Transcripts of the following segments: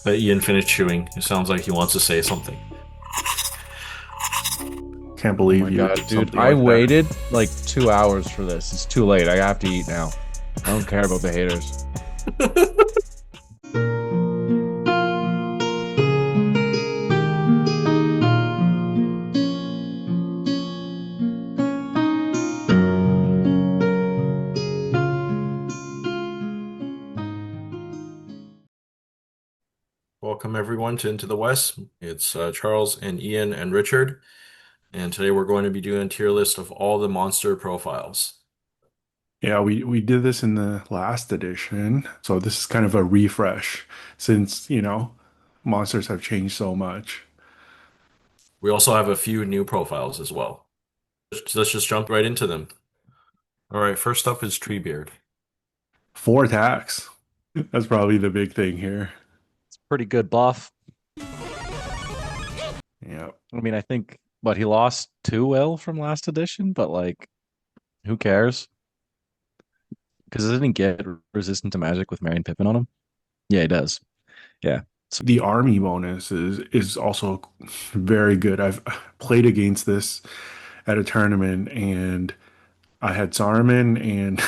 Ian finished chewing. It sounds like he wants to say something. Can't Oh believe my you god, did dude. something I like that. waited like 2 hours for this. It's too late. I have to eat now. I don't care about the haters. Welcome everyone to Into the West. It's Charles and Ian and Richard, and today we're going to be doing a tier list of all the monster profiles. Yeah, we did this in the last edition, so this is kind of a refresh since, monsters have changed so much. We also have a few new profiles as well. Let's just jump right into them. All right, first up is Treebeard. 4 attacks. That's probably the big thing here. Pretty good buff. Yeah. I mean, I think, but he lost 2 L from last edition, but like, who cares? Because doesn't he get resistant to magic with Merry and Pippin on him? Yeah, he does. Yeah. So, The army bonus is also very good. I've played against this at a tournament and I had Saruman and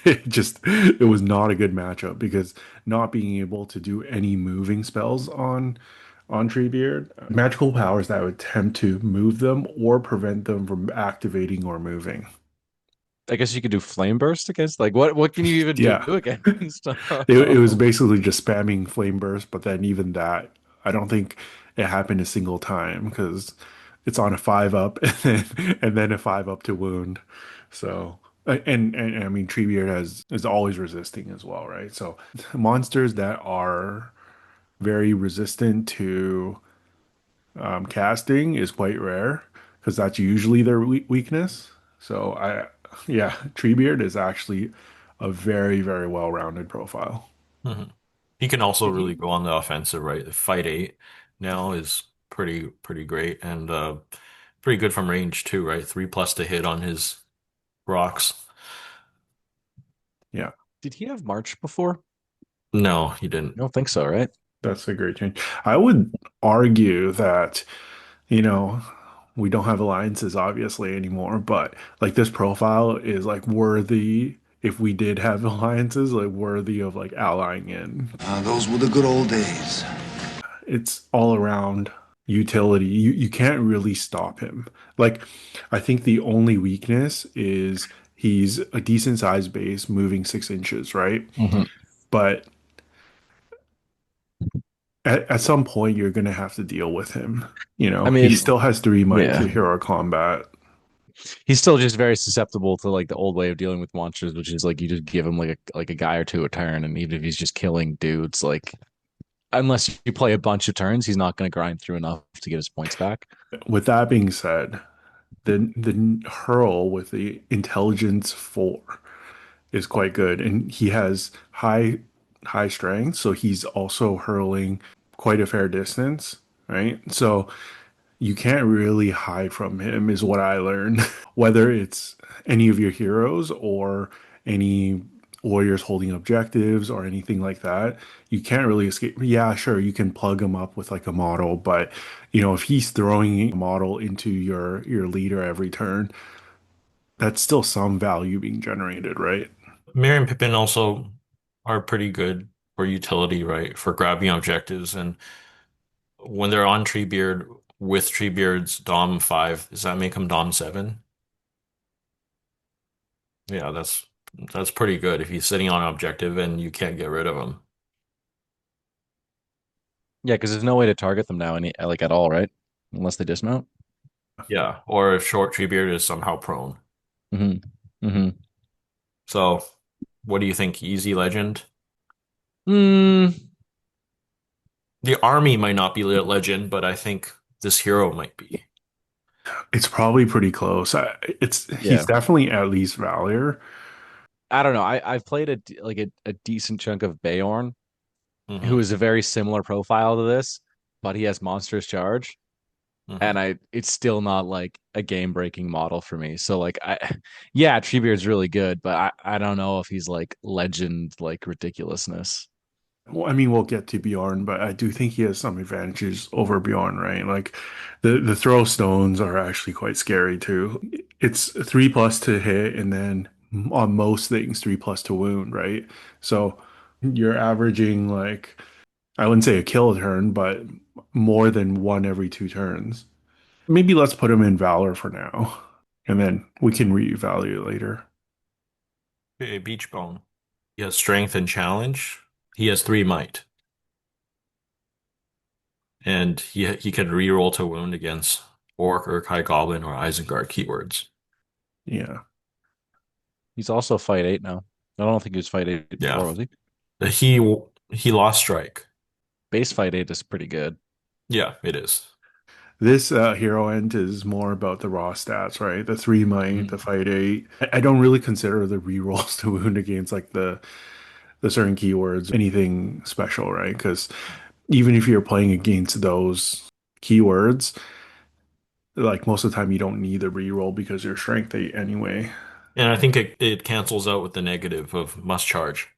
it was not a good matchup because not being able to do any moving spells on Treebeard, magical powers that would attempt to move them or prevent them from activating or moving. I guess you could do Flame Burst against, like, what can you even do Yeah, against? it was basically just spamming Flame Burst, but then even that, I don't think it happened a single time because it's on a 5 up and then a 5 up to wound. So and I mean Treebeard has is always resisting as well, right? So monsters that are very resistant to casting is quite rare because that's usually their weakness. So yeah, Treebeard is actually a very, very well-rounded profile. Mhm. He can also Did really he? go on the offensive, right? The Fight 8 now is pretty great and pretty good from range too, right? 3+ to hit on his rocks. Yeah, Did he have March before? No, he I didn't. don't think so, right? that's a great change. I would argue that, you know, we don't have alliances obviously anymore, but like this profile is like worthy if we did have alliances, like worthy of like allying in. Those were the good old days. It's all around utility. You can't really stop him. Like I think the only weakness is he's a decent sized base moving 6 inches, right? Mhm. But at some point you're gonna have to deal with him. I He mean, still has 3 might yeah. to hero combat. He's still just very susceptible to like the old way of dealing with monsters, which is like you just give him like a guy or two a turn, and even if he's just killing dudes, like unless you play a bunch of turns, he's not going to grind through enough to get his points back. With that being said, the hurl with the intelligence 4 is quite good, and he has high strength, so he's also hurling quite a fair distance, right? So you can't really hide from him, is what I learned. Whether it's any of your heroes or any warriors holding objectives or anything like that, you can't really escape. Yeah, sure, you can plug him up with like a model, but if he's throwing a model into your leader every turn, that's still some value being generated, right? Mary and Pippin also are pretty good for utility, right? For grabbing objectives. And when they're on Treebeard with Treebeard's Dom 5, does that make him Dom 7? Yeah, that's pretty good if he's sitting on an objective and you can't get rid of him. Yeah, because there's no way to target them now, any like at all, right? Unless they dismount. Yeah, or if short Treebeard is somehow prone. Hmm. Hmm. So, what do you think? Easy legend? Mm, The army might not be legend, but I think this hero might be. It's probably pretty close. He's yeah. definitely at least Valier. I don't know. I've played a decent chunk of Beorn, who Hmm. is a very similar profile to this, but he has monstrous charge. Hmm. And it's still not like a game breaking model for me. So like yeah, Treebeard's really good, but I don't know if he's like legend like ridiculousness. Well, I mean, we'll get to Bjorn, but I do think he has some advantages over Bjorn, right? Like the throw stones are actually quite scary too. It's 3+ to hit, and then on most things 3+ to wound, right? So you're averaging like I wouldn't say a kill a turn, but more than one every 2 turns. Maybe let's put him in Valor for now, and then we can reevaluate later. Beechbone. He has strength and challenge. He has 3 might, and he can reroll to wound against Orc, Urkai Goblin, or Isengard keywords. Yeah. He's also fight 8 now. I don't think he was fight 8 Yeah, before, was he? he lost strike. Base fight 8 is pretty good. Yeah, it is. This hero end is more about the raw stats, right? The 3 might, the Mhm. fight 8. I don't really consider the rerolls to wound against like the certain keywords anything special, right? Because even if you're playing against those keywords, like most of the time you don't need the reroll because you're strength 8 anyway. And I think it cancels out with the negative of must charge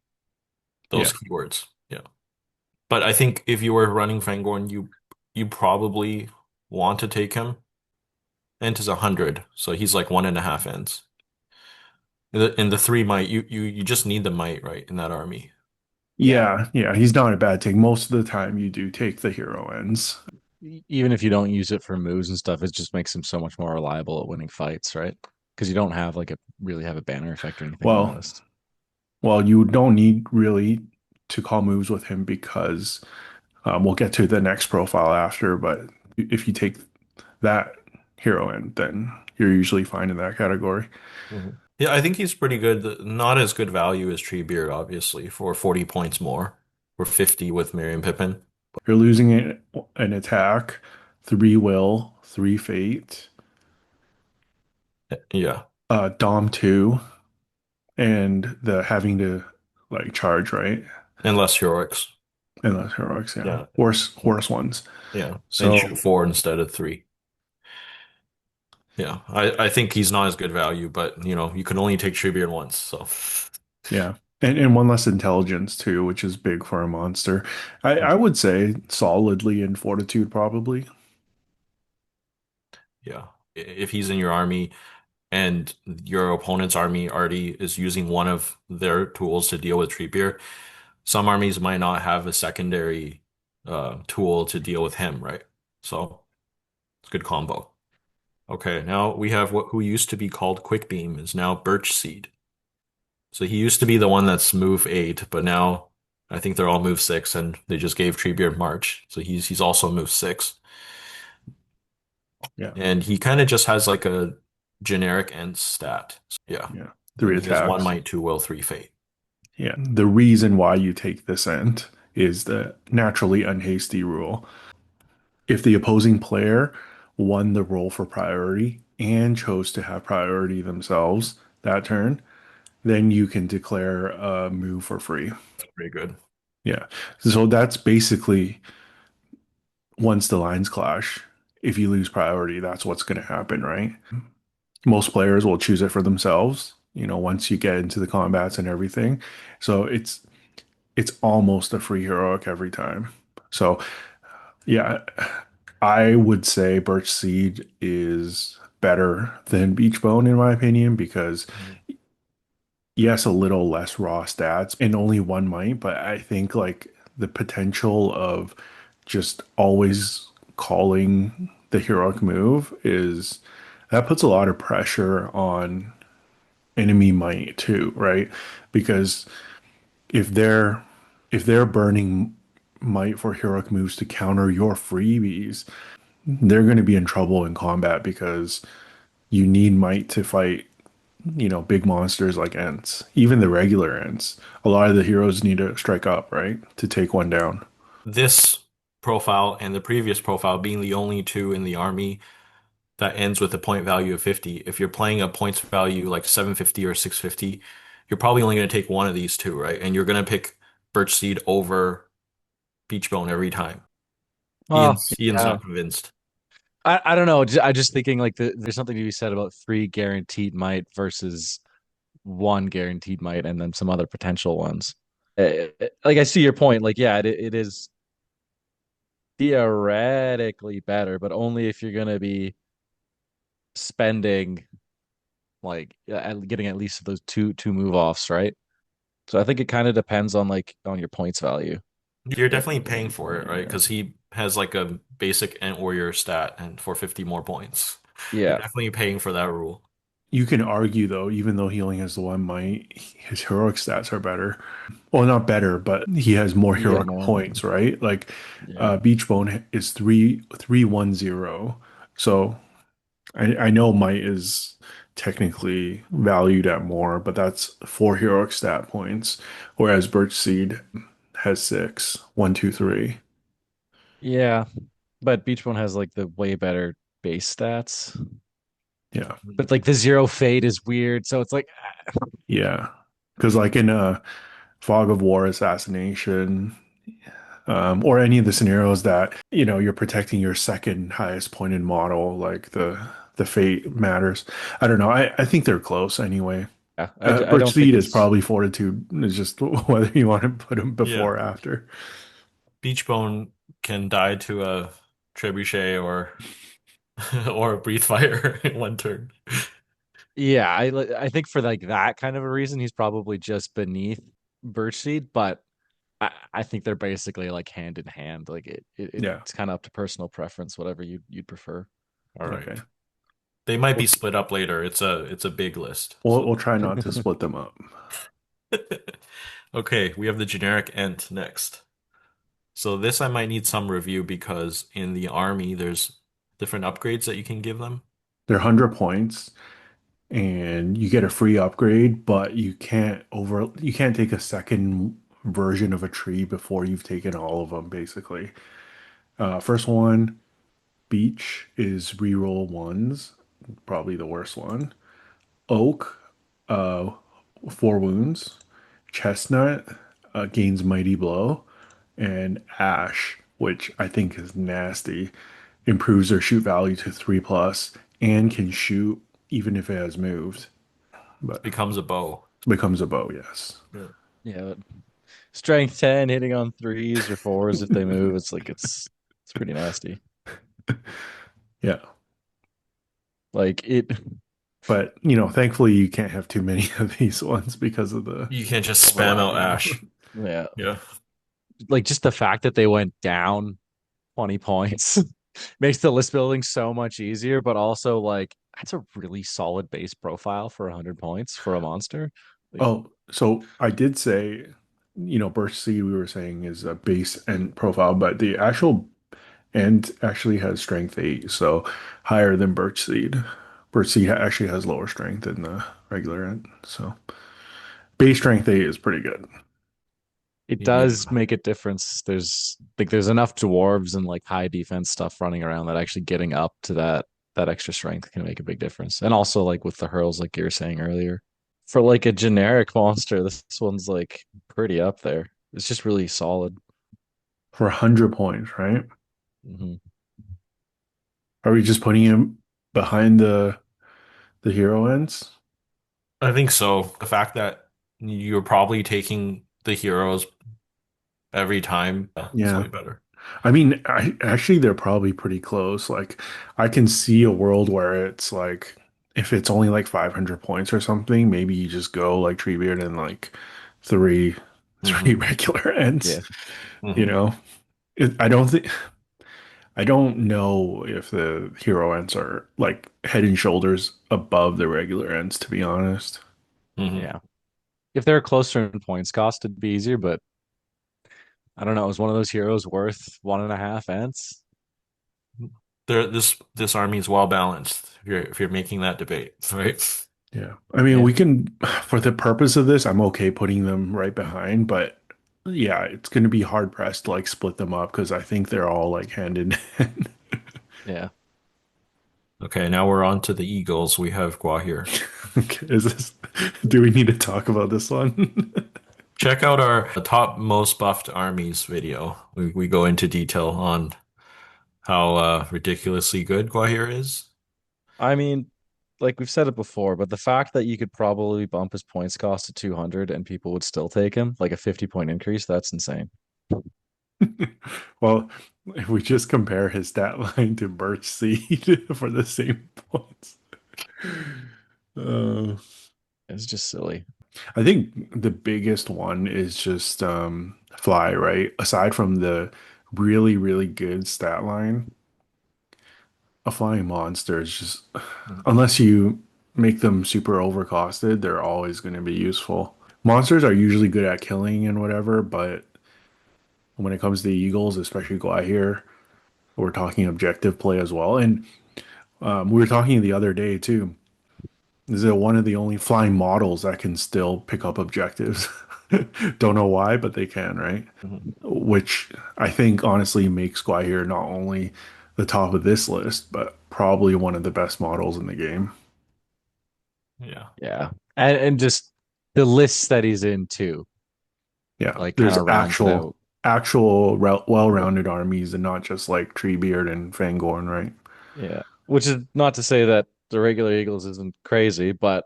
those Yeah. keywords. Yeah. But I think if you were running Fangorn, you probably want to take him. Ent is 100, so he's like 1.5 ents. In the 3 might, you just need the might, right, in that army. Yeah, yeah, he's not a bad take. Most of the time you do take the hero ends. Even if you don't use it for moves and stuff, it just makes him so much more reliable at winning fights, right? Because you don't have like a really have a banner effect or anything on the Well, list. well, you don't need really to call moves with him because we'll get to the next profile after, but if you take that hero in, then you're usually fine in that category. Mhm. Yeah, I think he's pretty good. Not as good value as Treebeard, obviously, for 40 points more, or 50 with Miriam Pippin. You're losing an attack, 3 will, 3 fate, Yeah, Dom 2, and the having to like charge, right? and less heroics. And those heroics, yeah. Yeah, Worse ones. yeah, and shoot So 4 instead of 3. Yeah, I think he's not as good value, but you can only take Treebeard once, so yeah. And one less intelligence too, which is big for a monster. I would say solidly in fortitude probably. yeah. If he's in your army and your opponent's army already is using one of their tools to deal with Treebeard, some armies might not have a secondary tool to deal with him, right? So it's a good combo. Okay, now we have who used to be called Quick Beam is now Birchseed. So he used to be the one that's move 8, but now I think they're all move 6, and they just gave Treebeard March. So he's also move 6. Yeah. And he kind of just has like a generic end stat. So, yeah. Yeah. And Three he has 1 attacks. might, 2 will, 3 fate. Yeah. The reason why you take this end is the naturally unhasty rule. If the opposing player won the roll for priority and chose to have priority themselves that turn, then you can declare a move for free. Pretty good. Yeah. So that's basically once the lines clash, if you lose priority, that's what's going to happen, right? Most players will choose it for themselves, once you get into the combats and everything. So it's almost a free heroic every time. So yeah, I would say Birchseed is better than Beechbone in my opinion because Mhm. yes, a little less raw stats and only 1 might, but I think like the potential of just always calling the heroic move is that puts a lot of pressure on enemy might too, right? Because if they're if they're burning might for heroic moves to counter your freebies, they're going to be in trouble in combat because you need might to fight, big monsters like Ents, even the regular Ents. A lot of the heroes need to strike up, right, to take one down. This profile and the previous profile being the only two in the army that ends with a point value of 50. If you're playing a points value like 750 or 650, you're probably only going to take one of these two, right? And you're going to pick Birchseed over Beechbone every time. Oh, Ian's yeah. not convinced. I don't know. I just thinking like there's something to be said about 3 guaranteed might versus 1 guaranteed might and then some other potential ones. like I see your point. Like, yeah, it is theoretically better, but only if you're gonna be spending like getting at least those two move offs, right? So I think it kind of depends on like on your points value. You're definitely paying for it, right? Because he has like a basic Ant Warrior stat and for 50 more points. You're Yeah, definitely paying for that rule. You can argue though, even though he only has the one might, his heroic stats are better. Well, not better, but he has more you get heroic more. points, right? Like Yeah, Beechbone is 3-3-1-0. So I know might is technically valued at more, but that's 4 heroic stat points, whereas Birchseed has 6-1-2-3. yeah, but Beachbone has like the way better base stats. Yeah. But like the zero fade is weird, so it's like Yeah. Because like in Fog of War Assassination, or any of the scenarios that you're protecting your second highest pointed model, like the fate matters. I don't know. I think they're close anyway. yeah, I Birch don't think Seed is it's probably Fortitude. It's just whether you want to put him Yeah. before or after. Beechbone can die to a trebuchet or or a breathe fire in one turn. yeah, I think for like that kind of a reason he's probably just beneath Birchseed, but I think they're basically like hand in hand. Like Yeah. it's kind of up to personal preference, whatever you'd prefer. All right. Okay. They might be Well, split up later. It's a big list. We'll So we'll try not to split them up. okay, we have the generic Ent next. So this I might need some review because in the army there's different upgrades that you can give them. They're 100 points, and you get a free upgrade, but you can't take a second version of a tree before you've taken all of them, basically. First one, Beech is reroll ones, probably the worst one. Oak, uh, 4 wounds. Chestnut gains mighty blow, and Ash, which I think is nasty, improves their shoot value to 3+, and can shoot even if it has moved, but Becomes a bow. becomes a bow. Yes. Yeah. yeah, strength 10 hitting on threes or fours if they move. It's like it's pretty nasty. Yeah. Like it But thankfully you can't have too many of these ones because of the You can't just spam out overlapping Ash. mode. yeah. Yeah. Like just the fact that they went down 20 points makes the list building so much easier, but also like that's a really solid base profile for 100 points for a monster. Like Oh, so I did say, Burst Seed we were saying is a base and profile, but the actual end actually has strength 8, so higher than Birch Seed. Birch Seed actually has lower strength than the regular end. So base strength 8 is pretty good. it Yeah. does make a difference. There's enough dwarves and like high defense stuff running around that actually getting up to that extra strength can make a big difference. And also like with the hurls, like you were saying earlier, for like a generic monster, this one's like pretty up there. It's just really solid. For 100 points, right? Hmm. Are we just putting him behind the hero ends? I think so. The fact that you're probably taking the heroes every time, it's Yeah. way better. I mean, actually they're probably pretty close. Like I can see a world where it's like if it's only like 500 points or something, maybe you just go like Treebeard and like three three Hmm. regular ends, Yeah. you Hmm. know. I don't know if the hero ends are like head and shoulders above the regular ends, to be honest. Hmm. Yeah. If they're closer in points cost, it'd be easier, but I don't know. Is one of those heroes worth 1.5 ants? This army is well balanced. If you're making that debate, right? Yeah. I mean, Yeah. we can, for the purpose of this, I'm okay putting them right behind, but yeah, it's going to be hard pressed to like split them up because I think they're all like hand in hand. Yeah. Okay, now we're on to the Eagles. We have Gwaihir. Okay, do we need to talk about this one? Check out our top most buffed armies video. We go into detail on how ridiculously good Gwaihir is. I mean, like we've said it before, but the fact that you could probably bump his points cost to 200 and people would still take him, like a 50-point increase, that's insane. Well, if we just compare his stat line to Birchseed for the same points. Uh, It's just silly. I think the biggest one is just fly, right? Aside from the really, really good stat line, a flying monster is just, unless you make them super overcosted, they're always going to be useful. Monsters are usually good at killing and whatever, but when it comes to eagles, especially Gwaihir, we're talking objective play as well. And we were talking the other day too. Is it one of the only flying models that can still pick up objectives? Don't know why, but they can, right? Mhm. Which I think honestly makes Gwaihir not only the top of this list, but probably one of the best models in the game. Yeah. Yeah. And just the lists that he's in too, Yeah, like kind there's of rounds it out. actual well-rounded armies and not just like Treebeard and Fangorn, right? Yeah. Which is not to say that the regular Eagles isn't crazy, but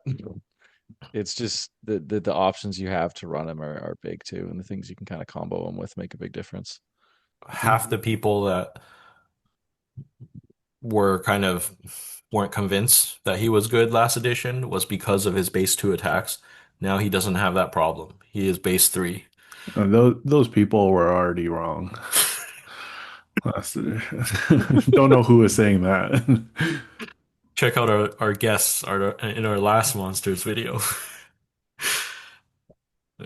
it's just the options you have to run them are big too, and the things you can kind of combo them with make a big difference. Half the people that were kind of weren't convinced that he was good last edition was because of his base 2 attacks. Now he doesn't have that problem. He is base 3. Those people were already wrong. Don't know who was saying that. Check out our guests in our last monsters video.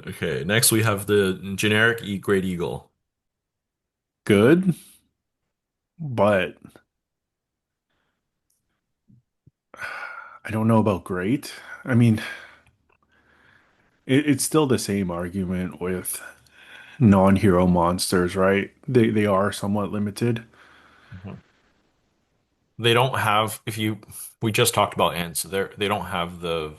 Okay, next we have the generic Great Eagle. Good, but I don't know about great. I mean, it's still the same argument with non-hero monsters, right? They are somewhat limited. Mhm. They don't have if you we just talked about ants. They don't have the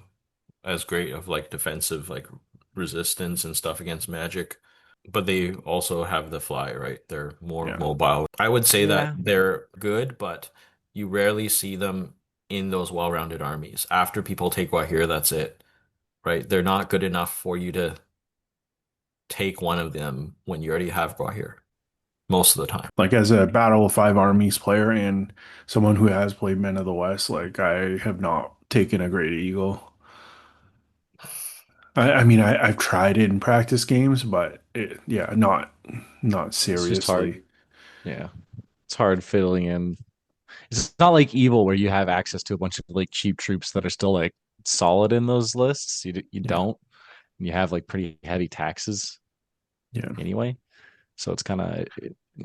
as great of like defensive like resistance and stuff against magic, but they also have the fly, right? They're more Yeah. mobile. I would say that Yeah. they're good, but you rarely see them in those well-rounded armies. After people take Gwaihir, that's it, right? They're not good enough for you to take one of them when you already have Gwaihir most of the time. Like as a Battle of Five Armies player and someone who has played Men of the West, like I have not taken a Great Eagle. I mean, I've tried it in practice games, but yeah, not It's just hard. seriously. Yeah. It's hard fiddling in. It's not like Evil where you have access to a bunch of like cheap troops that are still like solid in those lists. You Yeah, don't. You have like pretty heavy taxes yeah. anyway. So it's kind of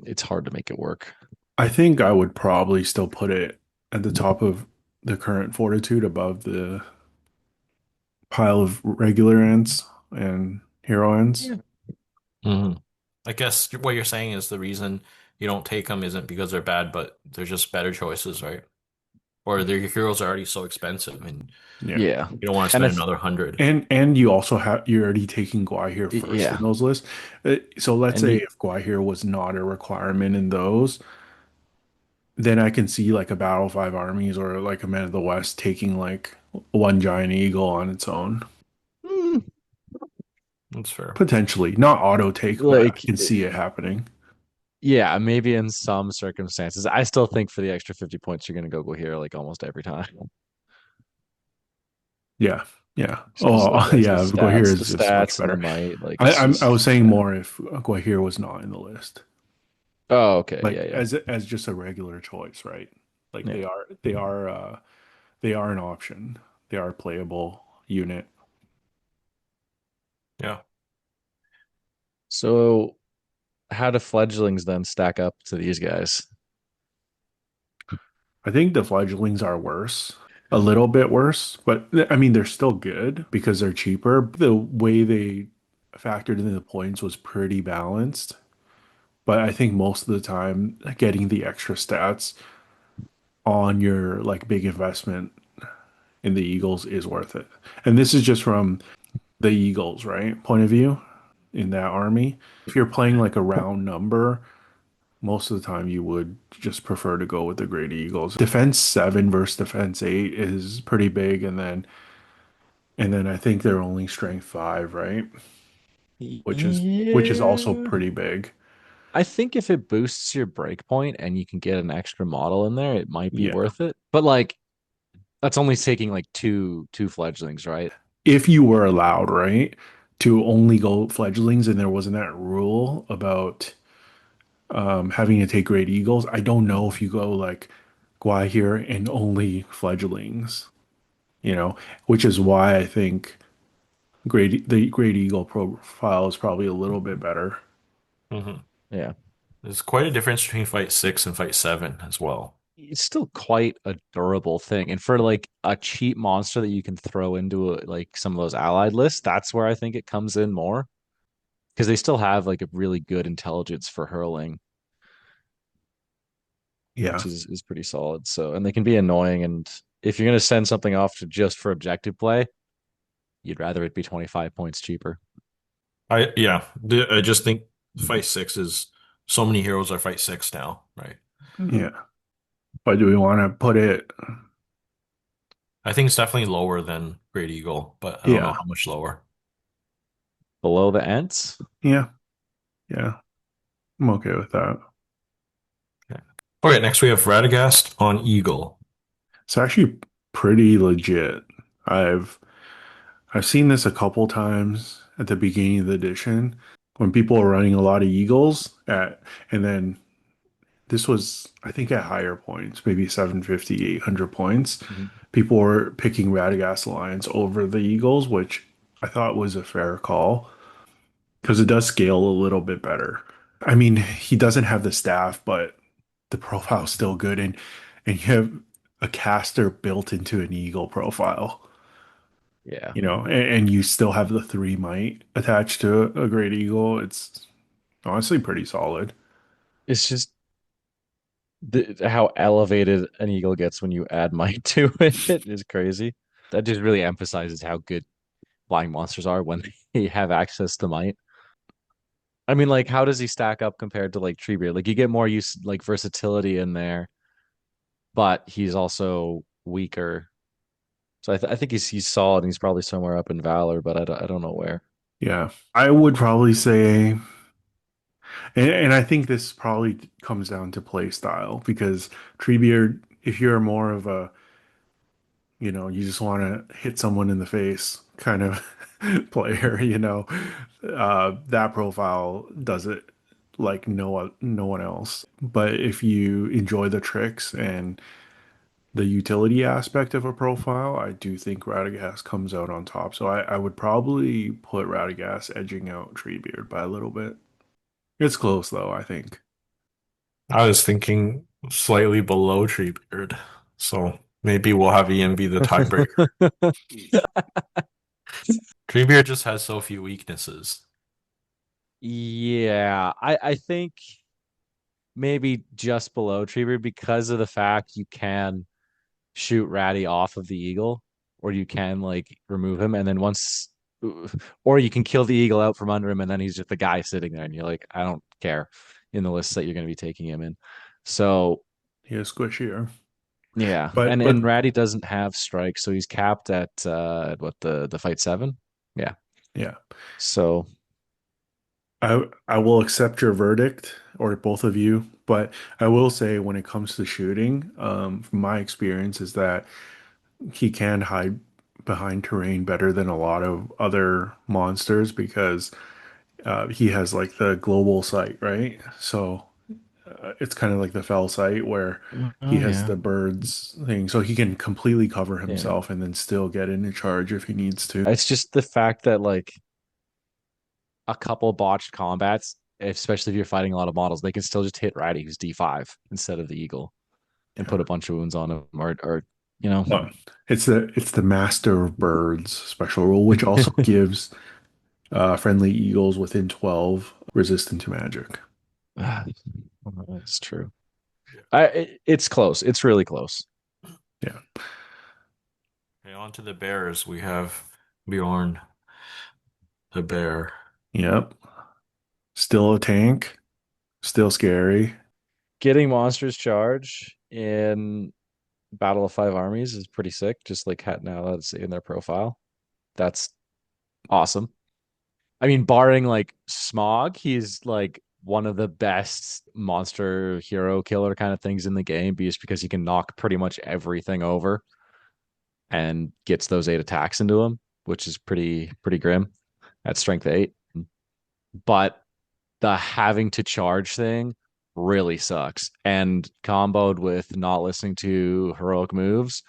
it's hard to make it work. I think I would probably still put it at the top of the current fortitude above the pile of regular ends and hero ends. Yeah. Mhm. I guess what you're saying is the reason you don't take them isn't because they're bad, but they're just better choices, right? Or their heroes are already so expensive and Yeah. Yeah. you don't want to And spend if another 100. And you also have you're already taking Gwaihir first in yeah. those lists. So let's And say you if Gwaihir was not a requirement in those, then I can see like a Battle Five Armies or like a Men of the West taking like one giant eagle on its own. mm, That's fair. Potentially. Not auto take, but I like can see it happening. yeah, maybe in some circumstances. I still think for the extra 50 points you're gonna go here like almost every time. Yeah. Yeah. Just Oh, like the yeah. Gwaihir stats, the is just much stats and the better. might. Like I, it's I just was saying more if Gwaihir was not in the list. oh, okay. Like Yeah, yeah. as just a regular choice, right? Like Yeah. they are an option. They are a playable unit. Yeah. So how do fledglings then stack up to these guys? I think the fledglings are worse, a little bit worse, but I mean they're still good because they're cheaper. The way they factored in the points was pretty balanced, but I think most of the time getting the extra stats on your like big investment in the Eagles is worth it. And this is just from the Eagles, right? Point of view in that army. If you're playing like a round number, most of the time you would just prefer to go with the Great Eagles. Defense 7 versus Defense 8 is pretty big, and then I think they're only Strength 5, right? Which is also Yeah. pretty big. I think if it boosts your breakpoint and you can get an extra model in there, it might be Yeah. worth it. But like that's only taking like two fledglings, right? If you were allowed, right, to only go fledglings and there wasn't that rule about having to take Great Eagles, I don't know if you go like Gwaihir and only fledglings, which is why I think the Great Eagle profile is probably a little bit better. Hmm. Yeah. There's quite a difference between fight 6 and fight 7 as well. It's still quite a durable thing. And for like a cheap monster that you can throw into like some of those allied lists, that's where I think it comes in more. Because they still have like a really good intelligence for hurling, Yeah. which is pretty solid. So and they can be annoying. And if you're gonna send something off to just for objective play, you'd rather it be 25 points cheaper. I just think fight 6 is so many heroes are fight 6 now, right? Yeah. But do we want to put it? I think it's definitely lower than Great Eagle, but I don't know Yeah. how much lower. Below the Ents? Yeah. Yeah. I'm okay with that. Okay. All right, next we have Radagast on Eagle. It's actually pretty legit. I've I've seen this a couple times at the beginning of the edition when people are running a lot of Eagles and then this was, I think, at higher points, maybe 750, 800 points. Mhm. People were picking Radagast Alliance over the Eagles, which I thought was a fair call because it does scale a little bit better. I mean, he doesn't have the staff, but the profile's still good, and you have a caster built into an Eagle profile, Yeah. and you still have the 3 might attached to a Great Eagle. It's honestly pretty solid. It's just how elevated an eagle gets when you add might to it is crazy. That just really emphasizes how good flying monsters are when they have access to might. I mean, like, how does he stack up compared to like Treebeard? Like, you get more use, like versatility in there, but he's also weaker. So I think he's solid. And he's probably somewhere up in Valor, but I don't know where. Yeah, I would probably say, and I think this probably comes down to play style because Treebeard, if you're more of a, you just want to hit someone in the face kind of player, that profile does it like no one else. But if you enjoy the tricks and the utility aspect of a profile, I do think Radagast comes out on top. So I would probably put Radagast edging out Treebeard by a little bit. It's close though, I think. I was thinking slightly below Treebeard, so maybe we'll have Ian be the tiebreaker. Treebeard just has so few weaknesses. Yeah, I think maybe just below Treebeard because of the fact you can shoot Ratty off of the eagle, or you can like remove him, and then once, or you can kill the eagle out from under him, and then he's just the guy sitting there, and you're like, I don't care in the list that you're going to be taking him in. So He is squishier. yeah, But and Ratty doesn't have strike, so he's capped at what the fight 7. Yeah, yeah. so I will accept your verdict or both of you, but I will say when it comes to shooting, from my experience is that he can hide behind terrain better than a lot of other monsters because he has like the global sight, right? So it's kind of like the fell sight where he oh has yeah, the birds thing, so he can completely cover yeah. himself and then still get into charge if he needs to. It's just the fact that like a couple botched combats, especially if you're fighting a lot of models, they can still just hit Ratty, who's D5 instead of the eagle, and Yeah. put a bunch of wounds on him, or you know. Well, it's the Master of Birds special rule, which also gives friendly eagles within 12 resistant to magic. That's true. It's close. It's really close. Yeah. Okay, on to the bears. We have Bjorn, the bear. Yep. Still a tank. Still scary. Getting monsters charge in Battle of Five Armies is pretty sick. Just like now that's in their profile. That's awesome. I mean, barring like Smaug, he's like one of the best monster hero killer kind of things in the game, just because he can knock pretty much everything over and gets those 8 attacks into him, which is pretty grim at strength 8. But the having to charge thing really sucks. And comboed with not listening to heroic moves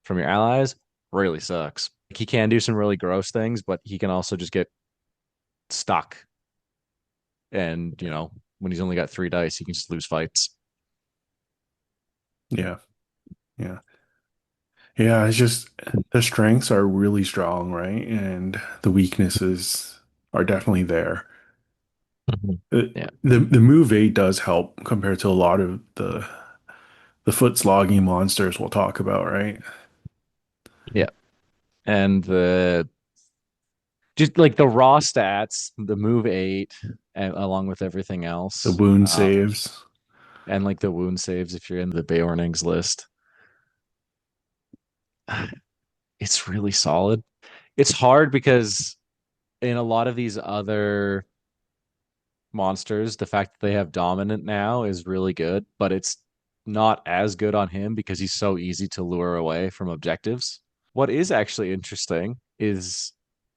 from your allies really sucks. He can do some really gross things, but he can also just get stuck. And, when he's only got 3 dice, he can just lose fights. Yeah. Yeah. Yeah, it's just the strengths are really strong, right? And the weaknesses are definitely there. Mhm. Yeah. The move 8 does help compared to a lot of the foot slogging monsters we'll talk about, right? Yeah. And the just like the raw stats, the move 8, and along with everything The else. wound saves. And like the wound saves if you're in the Beornings list. It's really solid. It's hard because in a lot of these other monsters, the fact that they have dominant now is really good, but it's not as good on him because he's so easy to lure away from objectives. What is actually interesting is,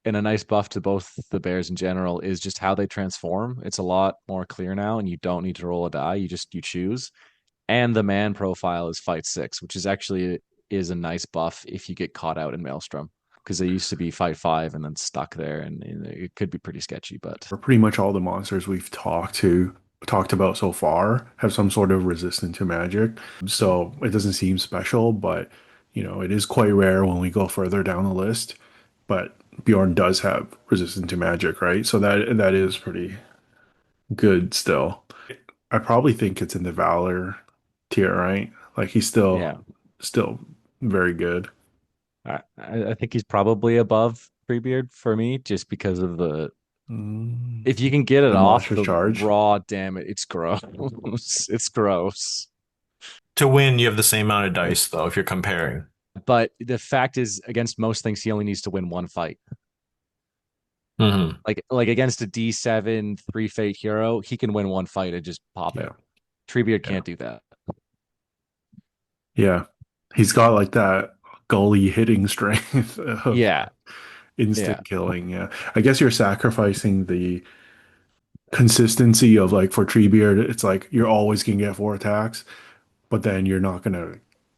and a nice buff to both the bears in general, is just how they transform. It's a lot more clear now, and you don't need to roll a die. You choose. And the man profile is fight 6, which is a nice buff if you get caught out in Maelstrom, because they used to be fight 5 and then stuck there, and it could be pretty sketchy. But Or pretty much all the monsters we've talked about so far have some sort of resistance to magic. So it doesn't seem special, but it is quite rare when we go further down the list. But Bjorn does have resistance to magic, right? So that is pretty good still. I probably think it's in the Valor tier, right? Like he's yeah, still very good. I think he's probably above Treebeard for me, just because of if you can get it The off monster's the charge. raw, damn it's gross. It's gross. To win, you have the same amount of dice, though, if you're comparing. But the fact is, against most things, he only needs to win one fight. Hmm. Like against a D7 3 fate hero, he can win one fight and just pop it. Yeah. Treebeard Yeah. can't do that. Yeah. He's got like that gully hitting strength of Yeah, yeah, instant killing. Yeah. I guess you're sacrificing the consistency of like for Treebeard, it's like you're always gonna get 4 attacks, but then you're not gonna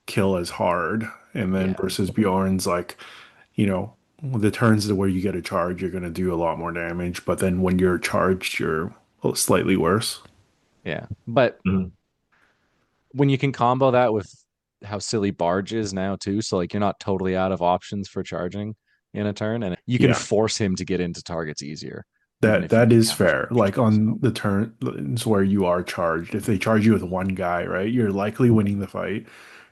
kill as hard. And then yeah, versus Bjorn's like, the turns where you get a charge, you're gonna do a lot more damage, but then when you're charged, you're slightly worse. yeah. But Mhm. when you can combo that with how silly Barge is now too, so like you're not totally out of options for charging in a turn, and you can Yeah. force him to get into targets easier, even That if you that can is counter fair. charge. Like on So the turns where you are charged, if they charge you with one guy, right, you're likely winning the fight.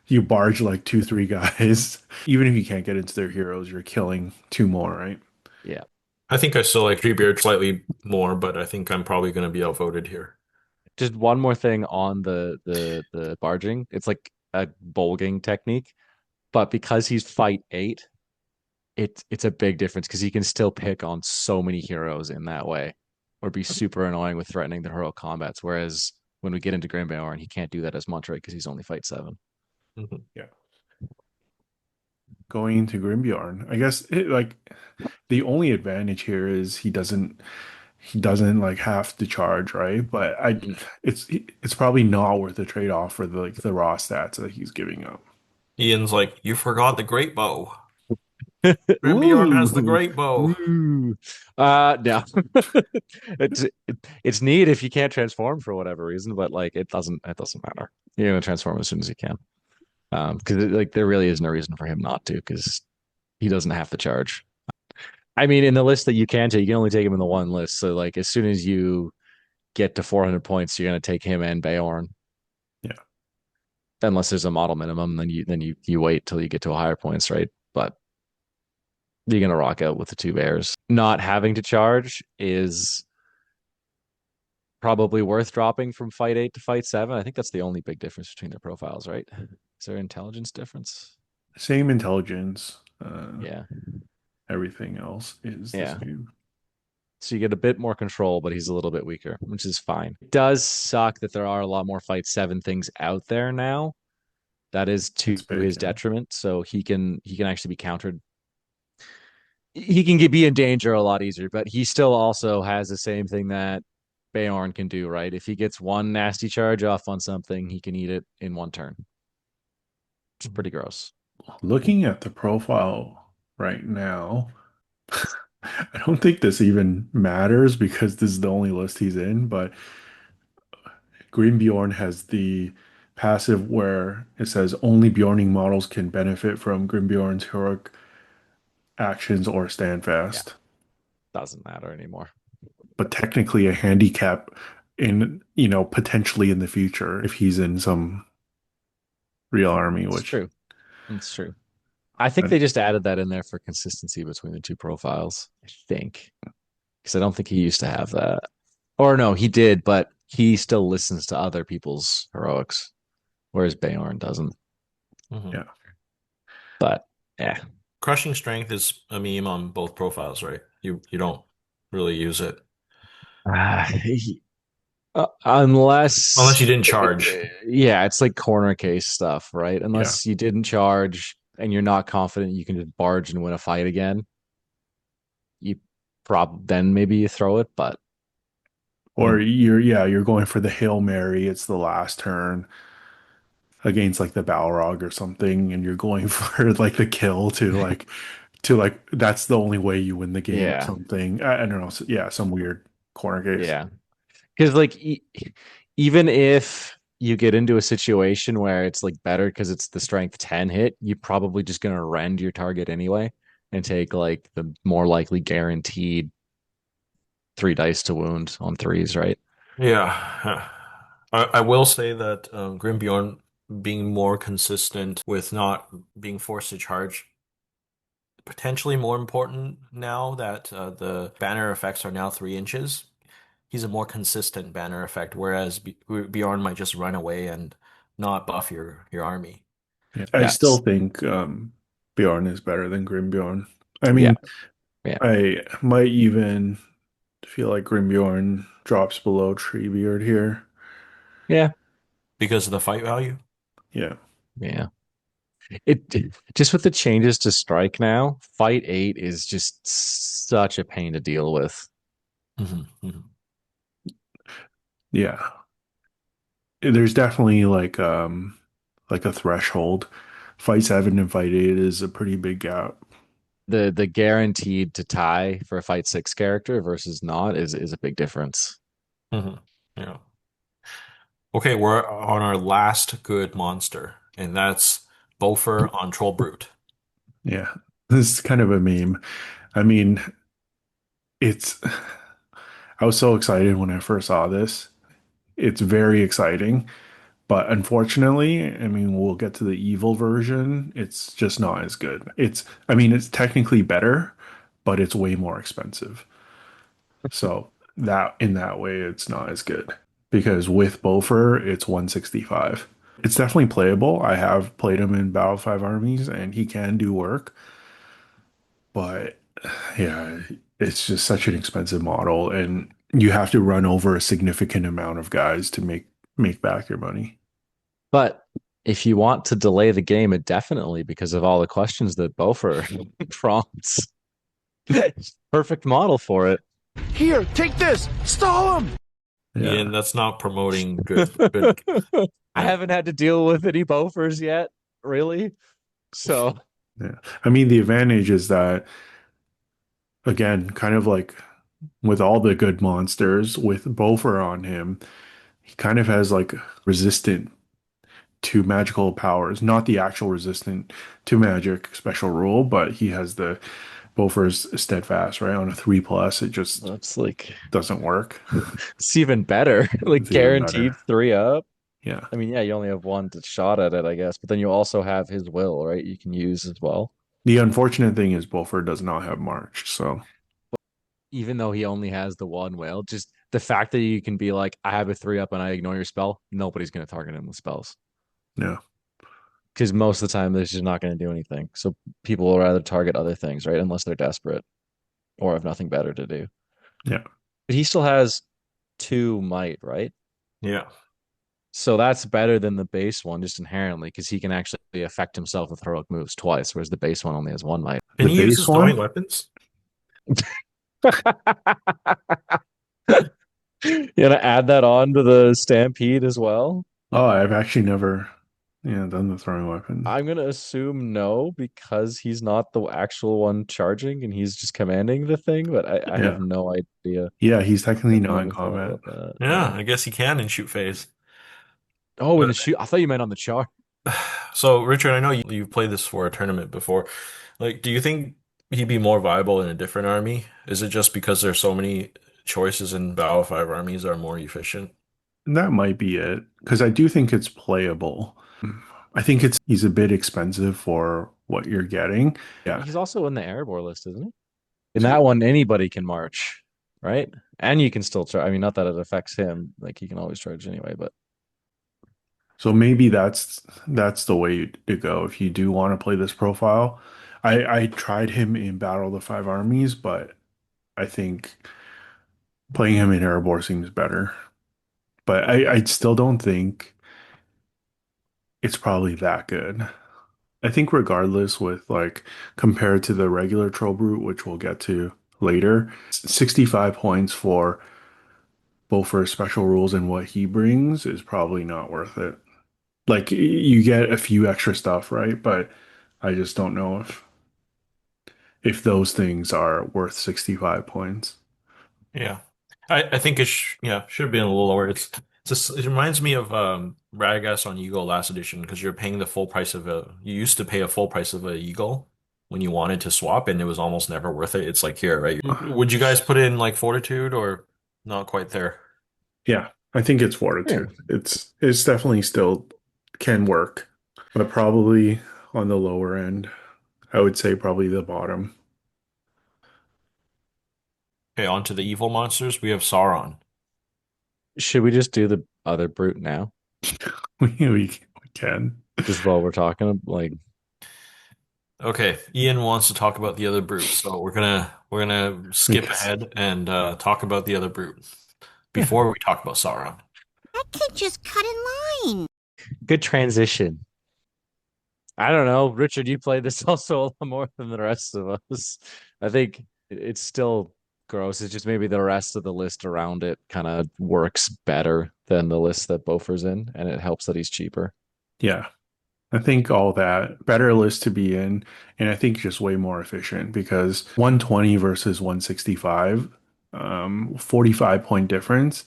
You barge like two, three guys. Even if you can't get into their heroes, you're killing two more, right? yeah. I think I still like Treebeard slightly more, but I think I'm probably going to be outvoted here. Just one more thing on the barging. It's like a bolging technique, but because he's fight 8, it's a big difference because he can still pick on so many heroes in that way, or be super annoying with threatening the heroic combats. Whereas when we get into Grimbeorn, he can't do that as much, right? Because he's only fight 7. Mhm. Yeah. Going into Grimbeorn, I guess like the only advantage here is he doesn't like have to charge, right? But it's probably not worth the trade-off for the raw stats that he's giving up. Ian's like, you forgot the great bow. Grimbeorn has the Ooh, great bow. ooh. No, it's it's neat if you can't transform for whatever reason, but like it doesn't matter. You're gonna transform as soon as you can. Because like there really is no reason for him not to, because he doesn't have to charge. I mean, in the list that you can take, you can only take him in the one list. So like as soon as you get to 400 points, you're gonna take him and Beorn. Yeah. Unless there's a model minimum, then you wait till you get to a higher points, right? But you're gonna rock out with the 2 bears. Not having to charge is probably worth dropping from fight 8 to fight 7. I think that's the only big difference between their profiles, right? Is there intelligence difference? Same intelligence. Yeah. Everything else is the Yeah. same. So you get a bit more control, but he's a little bit weaker, which is fine. It does suck that there are a lot more fight 7 things out there now. That is to It's big. his detriment. So he can actually be countered. He can be in danger a lot easier, but he still also has the same thing that Beorn can do, right? If he gets one nasty charge off on something, he can eat it in one turn. It's pretty gross. Looking at the profile right now, I don't think this even matters because this is the only list he's in, but Grimbeorn has the passive where it says only Bjorning models can benefit from Grimbeorn's heroic actions or stand Yeah. fast. Doesn't matter anymore. But technically a handicap in, potentially in the future if he's in some real army, It's which true. It's true. I think they just added that in there for consistency between the two profiles. I think. Because I don't think he used to have that. Or no, he did, but he still listens to other people's heroics, whereas Beorn doesn't. Mhm. yeah. But yeah, Crushing strength is a meme on both profiles, right? You don't really use it unless you unless didn't charge. yeah, it's like corner case stuff, right? Yeah. Unless you didn't charge and you're not confident you can just barge and win a fight again, you then maybe you throw it, but Or you're going for the Hail Mary, it's the last turn against like the Balrog or something, and you're going for like the kill to like that's the only way you win the game or yeah, something. I don't know. Yeah, some weird corner case. yeah. Because like even if you get into a situation where it's like better because it's the strength 10 hit, you're probably just gonna rend your target anyway and take like the more likely guaranteed 3 dice to wound on threes, right? Yeah. I will say that Grimbeorn being more consistent with not being forced to charge potentially more important now that the banner effects are now 3 inches. He's a more consistent banner effect, whereas Bjorn might just run away and not buff your army. Yeah. I still Yes. think Bjorn is better than Grimbjorn. I Yeah. mean, Yeah. I might even feel like Grimbjorn drops below Treebeard here. Yeah. Because of the fight value? Yeah. Yeah. It just with the changes to strike now, fight 8 is just such a pain to deal with. Yeah. There's definitely like a threshold. Fight 7 and Fight 8 is a pretty big gap. The guaranteed to tie for a fight 6 character versus not is a big difference. Yeah. Okay, we're on our last good monster, and that's Bofur on Troll Brute. Yeah. This is kind of a meme. I mean, it's I was so excited when I first saw this. It's very exciting, but unfortunately, I mean, we'll get to the evil version. It's just not as good. I mean, it's technically better, but it's way more expensive. So that in that way, it's not as good because with Bofur, it's 165. It's definitely playable. I have played him in Battle 5 armies and he can do work, but yeah, it's just such an expensive model and you have to run over a significant amount of guys to make back your money. But if you want to delay the game indefinitely because of all the questions that Bofur prompts, perfect model for it. Here, take this. Stall him. Yeah. And that's not promoting good. I haven't had to deal with any Bofurs yet, really. So Yeah. I mean, the advantage is that, again, kind of like with all the good monsters, with Bofur on him, he kind of has like resistant to magical powers, not the actual resistant to magic special rule, but he has the Bofur's steadfast, right? On a 3+, it just that's like doesn't work. it's even better. Like It's even guaranteed better. 3 up. Yeah. I mean, yeah, you only have one shot at it, I guess, but then you also have his will, right? You can use as well. The unfortunate thing is Bofur does not have March, so Even though he only has the one will, just the fact that you can be like, I have a 3-up and I ignore your spell, nobody's going to target him with spells. Yeah. Because most of the time, this is not going to do anything. So people will rather target other things, right? Unless they're desperate or have nothing better to do. Yeah. But he still has 2 might, right? Yeah. So that's better than the base one just inherently because he can actually affect himself with heroic moves twice, whereas the base one only has 1 might. Can The he use base his throwing one? weapons? You gonna add that on to the Stampede as well? Oh, I've actually never, done the throwing weapons. I'm gonna assume no because he's not the actual one charging and he's just commanding the thing, but I have Yeah. no idea. Yeah, he's I technically have no not in other thought combat. about that. Yeah, I guess he can in shoot phase. Oh, in But the shoot. I thought you meant on the chart. so, Richard, I know you've played this for a tournament before. Like, do you think he'd be more viable in a different army? Is it just because there's so many choices in Battle 5 armies are more efficient? That might be it, because I do think it's playable. I think he's a bit expensive for what you're getting. Yeah. He's also in the Erebor list, isn't he? In that one, anybody can march, right? And you can still charge. I mean, not that it affects him. Like he can always charge anyway, but So maybe that's the way to go if you do want to play this profile. I tried him in Battle of the Five Armies, but I think playing him in Erebor seems better. But I still don't think it's probably that good. I think regardless with like compared to the regular Troll Brute, which we'll get to later, 65 points for Bofur special rules and what he brings is probably not worth it. Like you get a few extra stuff, right? But I just don't know if those things are worth 65 points. Yeah. I think should have been a little lower. It's just it reminds me of Radagast on Eagle last edition because you're paying the full price of you used to pay a full price of a Eagle when you wanted to swap and it was almost never worth it. It's like here, right? Would you guys put in like Fortitude or not quite there? Yeah, I think it's yeah. fortitude. It's definitely still can work, but probably on the lower end. I would say probably the bottom. Okay, on to the evil monsters. We have Sauron. Should we just do the other brute now? We can. Just while we're talking, like Okay, Ian wants to talk about the other brute, so we're gonna skip Yes. ahead and talk about the other brute yeah, before we talk about Sauron. I could just cut in line. good transition. I don't know, Richard. You played this also a lot more than the rest of us. I think it's still gross. It's just maybe the rest of the list around it kind of works better than the list that Bofur's in, and it helps that he's cheaper. Yeah. I think all that better list to be in, and I think just way more efficient because 120 versus 165, 45 point difference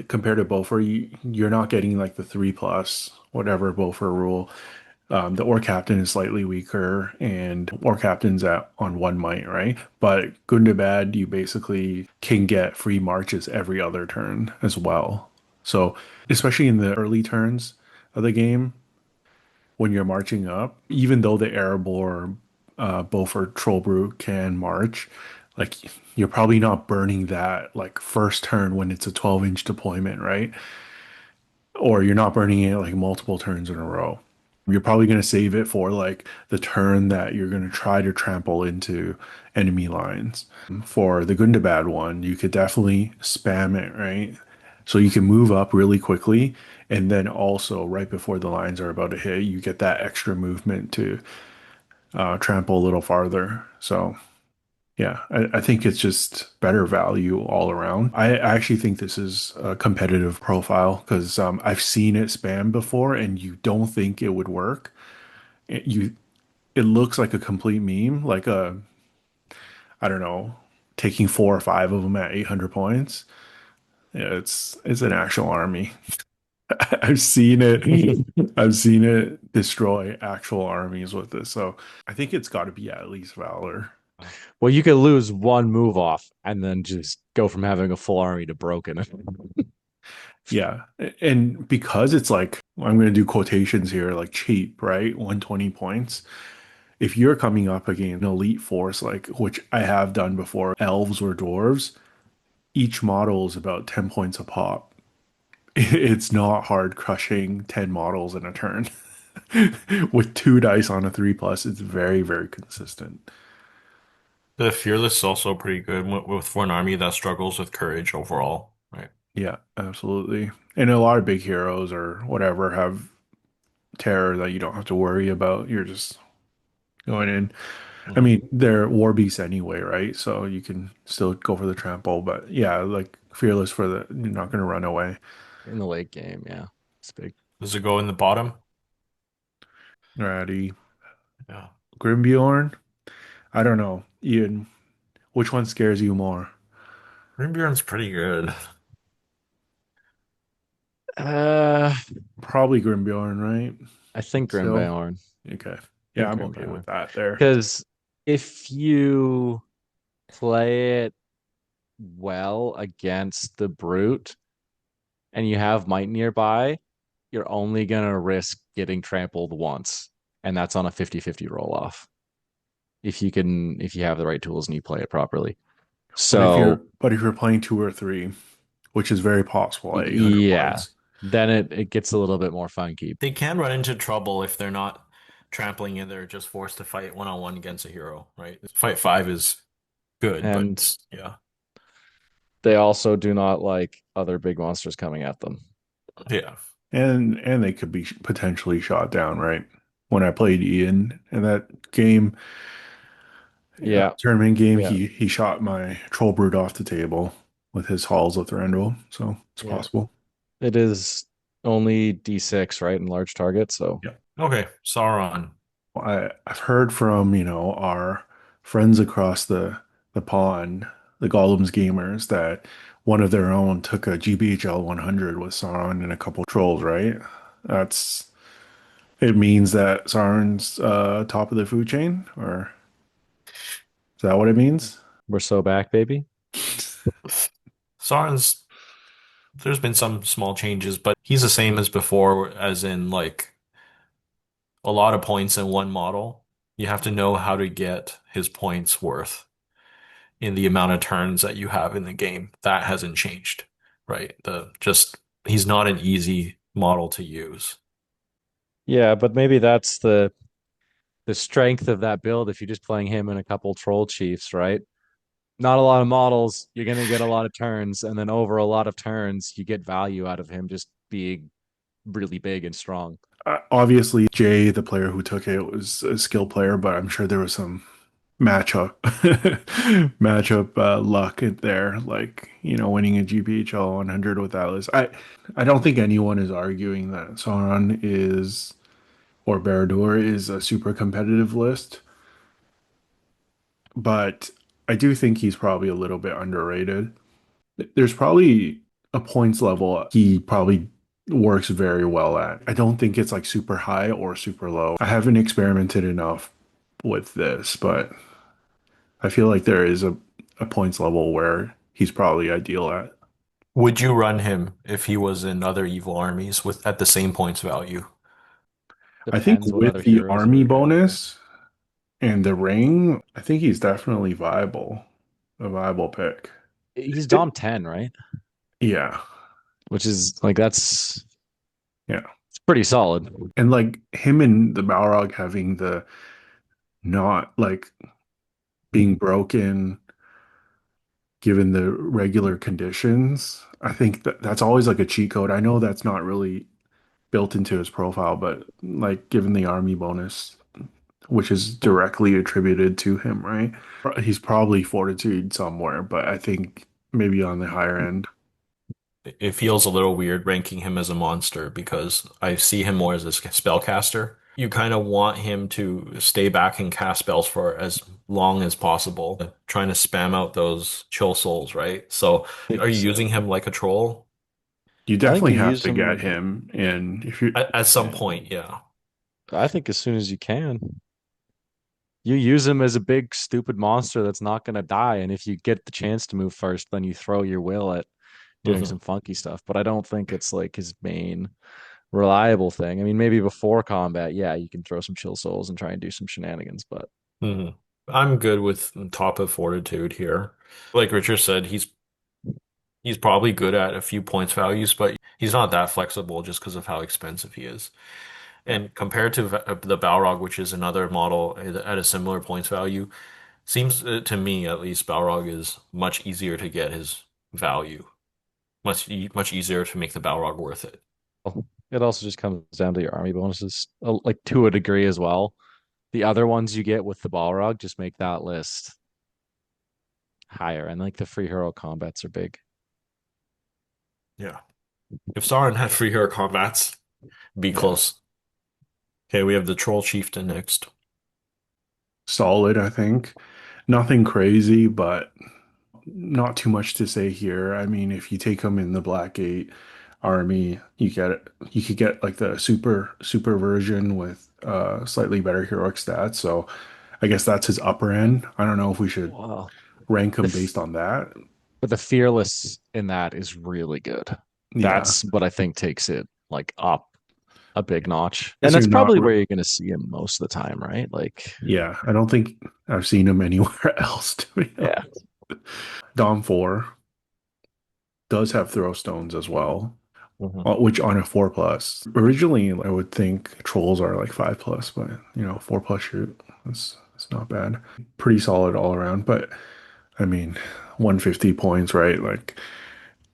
compared to Bofur, you're not getting like the 3+ whatever Bofur rule. The Orc Captain is slightly weaker, and Orc Captain's at on 1 might, right? But Gundabad, you basically can get free marches every other turn as well. So, especially in the early turns of the game, when you're marching up, even though the Erebor Bofur Troll Brute can march, like you're probably not burning that like first turn when it's a 12-inch deployment, right? Or you're not burning it like multiple turns in a row. You're probably going to save it for like the turn that you're going to try to trample into enemy lines. For the Gundabad one, you could definitely spam it, right? So you can move up really quickly. And then also, right before the lines are about to hit, you get that extra movement to trample a little farther. So yeah, I think it's just better value all around. I actually think this is a competitive profile because I've seen it spam before, and you don't think it would work. It looks like a complete meme, like I don't know, taking 4 or 5 of them at 800 points. Yeah, it's an actual army. I've seen it. I've seen it destroy actual armies with this. So I think it's got to be at least Valor. Well, you could lose one move off and then just go from having a full army to broken. Yeah. And because it's like, I'm going to do quotations here, like cheap, right? 120 points. If you're coming up against an elite force, like which I have done before, elves or dwarves, each model is about 10 points a pop. It's not hard crushing 10 models in a turn. With 2 dice on a 3+, it's very, very consistent. The Fearless is also pretty good for an army that struggles with courage overall, right? Yeah, absolutely. And a lot of big heroes or whatever have terror that you don't have to worry about. You're just going in. I Mhm. mean, they're war beasts anyway, right? So you can still go for the trample, but yeah, like fearless for the you're not going to run away. In the late game, yeah. It's big. Does it go in the bottom? Alrighty, Yeah. Grimbeorn. I don't know, Ian. Which one scares you more? Ringbeorn's pretty good. Uh, Probably Grimbeorn, right? I think Still, Grimbeorn. okay. I Yeah, think I'm okay with Grimbeorn. that there. Because if you play it well against the brute and you have might nearby, you're only gonna risk getting trampled once, and that's on a 50-50 roll off. If you have the right tools and you play it properly. So But if you're playing 2 or 3, which is very possible at 800 yeah, points. then it gets a little bit more funky. They can run into trouble if they're not trampling and they're just forced to fight one-on-one against a hero, right? Fight five is good, And but yeah. they also do not like other big monsters coming at them. Yeah. And they could be potentially shot down, right? When I played Ian in that game, Yeah, tournament game, yeah, he shot my troll brood off the table with his halls of Thranduil, so it's yeah. possible. It is only D6, right? In large target, so Yeah. Okay, Sauron. I've heard from, our friends across the pond, the Golems gamers, that one of their own took a GBHL 100 with Sauron and a couple trolls, right? That's it means that Sauron's top of the food chain, or is that what it means? we're so back, baby. Sauron's there's been some small changes, but he's the same as before, as in like a lot of points in one model. You have to know how to get his points worth in the amount of turns that you have in the game. That hasn't changed, right? The just he's not an easy model to use. Yeah, but maybe that's the strength of that build if you're just playing him and a couple troll chiefs, right? Not a lot of models, you're gonna get a lot of turns, and then over a lot of turns, you get value out of him just being really big and strong. Obviously, Jay, the player who took it, was a skill player, but I'm sure there was some matchup matchup luck in there, like winning a GPHL 100 with Atlas. I don't think anyone is arguing that Sauron is or Barad-dûr is a super competitive list, but I do think he's probably a little bit underrated. There's probably a points level he probably works very well at. I don't think it's like super high or super low. I haven't experimented enough with this, but I feel like there is a points level where he's probably ideal at. Would you run him if he was in other evil armies with at the same points value? I think Depends what with other the heroes army are available. bonus and the ring, I think he's definitely viable. A viable pick. He's It- Dom 10, right? yeah. Which is like that's Yeah. it's pretty solid. And like him and the Balrog having the not like being broken given the regular conditions, I think that's always like a cheat code. I know that's not really built into his profile, but like given the army bonus, which is directly attributed to him, right? He's probably fortitude somewhere, but I think maybe on the higher end. It feels a little weird ranking him as a monster because I see him more as a spellcaster. You kind of want him to stay back and cast spells for as long as possible, trying to spam out those chill souls, right? So, are you using him like a troll? You I think definitely you have use to get him. him in if you At some point, yeah. I think as soon as you can. You use him as a big stupid monster that's not going to die, and if you get the chance to move first, then you throw your will at doing hmm some funky stuff. But I don't think it's like his main reliable thing. I mean, maybe before combat, yeah, you can throw some chill souls and try and do some shenanigans, but hmm I'm good with top of fortitude here. Like Richard said, he's He's probably good at a few points values, but he's not that flexible just because of how expensive he is. Yeah. And compared to the Balrog, which is another model at a similar points value, seems to me at least Balrog is much easier to get his value. Much easier to make the Balrog worth it. It also just comes down to your army bonuses, like to a degree as well. The other ones you get with the Balrog just make that list higher, and like the free hero combats are big. Yeah. If Sauron had free hero combats, be Yeah. close. Okay, we have the Troll Chieftain next. Solid, I think. Nothing crazy, but not too much to say here. I mean, if you take him in the Blackgate army, you could get like the super version with slightly better heroic stats. So I guess that's his upper end. I don't know if we should Wow. rank The him f- based on that. but the fearless in that is really good. Yeah. That's what I think takes it like up a big notch. Guess And you're that's not probably where you're going to see him most of the time, right? Like, yeah, I don't think I've seen him anywhere else to be yeah. honest. Dom 4 does have throw stones as well. Mhm. Which on a 4+. Originally, I would think trolls are like 5+, but 4+ shoot. That's not bad. Pretty solid all around. But I mean, 150 points, right? Like,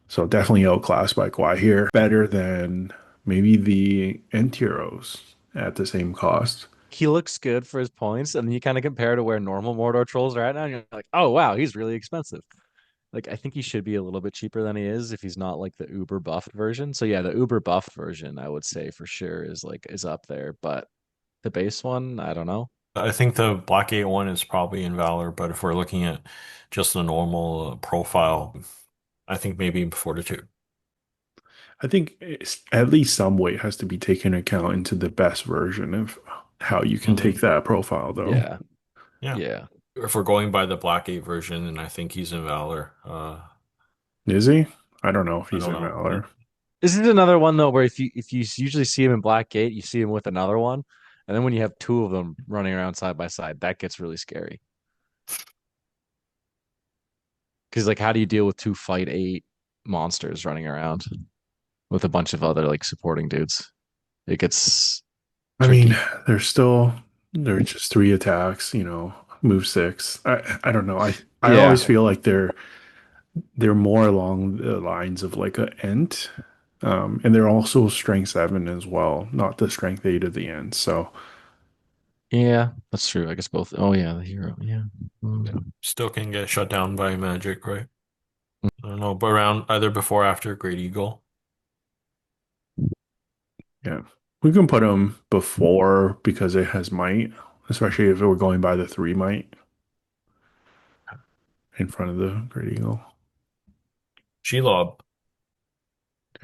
so definitely outclassed by Gwaihir. Better than maybe the end heroes at the same cost. He looks good for his points, and you kind of compare to where normal Mordor trolls are at now, and you're like, oh wow, he's really expensive. Like I think he should be a little bit cheaper than he is if he's not like the uber buffed version. So yeah, the uber buff version I would say for sure is up there, but the base one, I don't know. I think the Blackgate one is probably in Valor, but if we're looking at just the normal profile, I think maybe Fortitude. I think at least some weight has to be taken account into the best version of how you can Mhm. take that profile, though. Yeah. Yeah. Yeah. If we're going by the Blackgate version, then I think he's in Valor. Is he? I don't know if I he's don't in know. Valor. This is another one though where if you usually see him in Blackgate, you see him with another one. And then when you have two of them running around side by side, that gets really scary. Because like how do you deal with two fight eight monsters running around with a bunch of other like supporting dudes? It gets I mean, tricky. they're just 3 attacks, move 6. I don't know. I Yeah. always feel like they're more along the lines of like a Ent. And they're also strength 7 as well, not the strength 8 at the end. So Yeah, that's true. I guess both. Oh yeah, the hero. Yeah. Mm. Still can get shut down by magic, right? I don't know, but around either before or after Great Eagle. yeah, we can put them before because it has might, especially if we're going by the 3 might in front of the Great Eagle. Shelob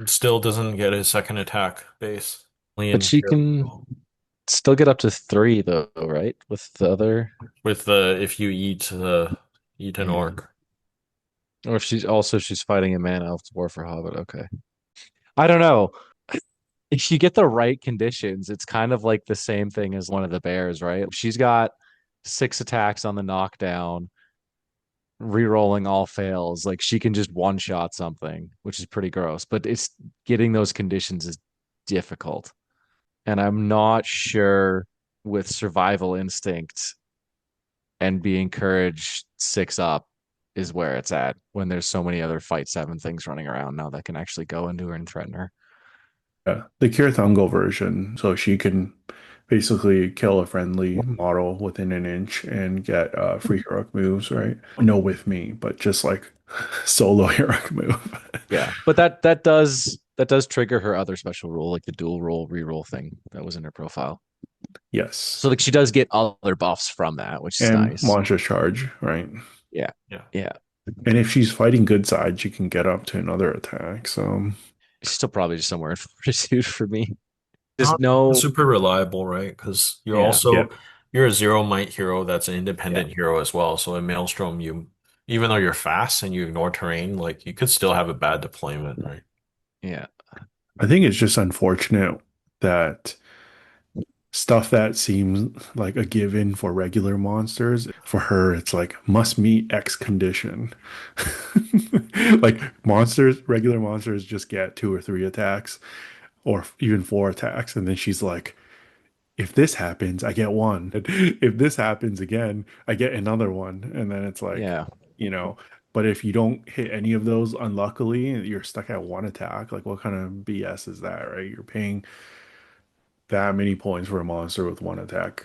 still doesn't get his second attack base. Only But in she can still get up to three though, right? With the other, with the if you eat an yeah. orc. Or if she's fighting a man elf dwarf or hobbit. Okay. I don't know. If you get the right conditions, it's kind of like the same thing as one of the bears, right? She's got 6 attacks on the knockdown, re-rolling all fails. Like she can just one shot something, which is pretty gross. But it's getting those conditions is difficult. And I'm not sure with survival instinct and being courage 6 up is where it's at when there's so many other fight 7 things running around now that can actually go into her and threaten her. Yeah, the Kirthungal version, so she can basically kill a friendly model within an inch and get free heroic moves, right? No with me, but just like solo heroic move. Yeah, but that does trigger her other special rule, like the dual roll reroll thing that was in her profile. Yes. So like she does get other buffs from that, which is And nice. launch a charge, right? Yeah, Yeah. yeah. And if she's fighting good side, she can get up to another attack. So She's still probably just somewhere in fortitude for me. Just Not no, super reliable, right? Because yeah, yeah, you're a zero might hero that's an yeah, independent hero as well. So in Maelstrom, even though you're fast and you ignore terrain, like you could still have a bad deployment, right? yeah. I think it's just unfortunate that stuff that seems like a given for regular monsters. For her, it's like must meet X condition. Like regular monsters just get 2 or 3 attacks, or even 4 attacks, and then she's like, if this happens, I get one. If this happens again, I get another one. And then it's like, Yeah. you know, but if you don't hit any of those, unluckily, you're stuck at 1 attack. Like, what kind of BS is that, right? You're paying that many points for a monster with 1 attack.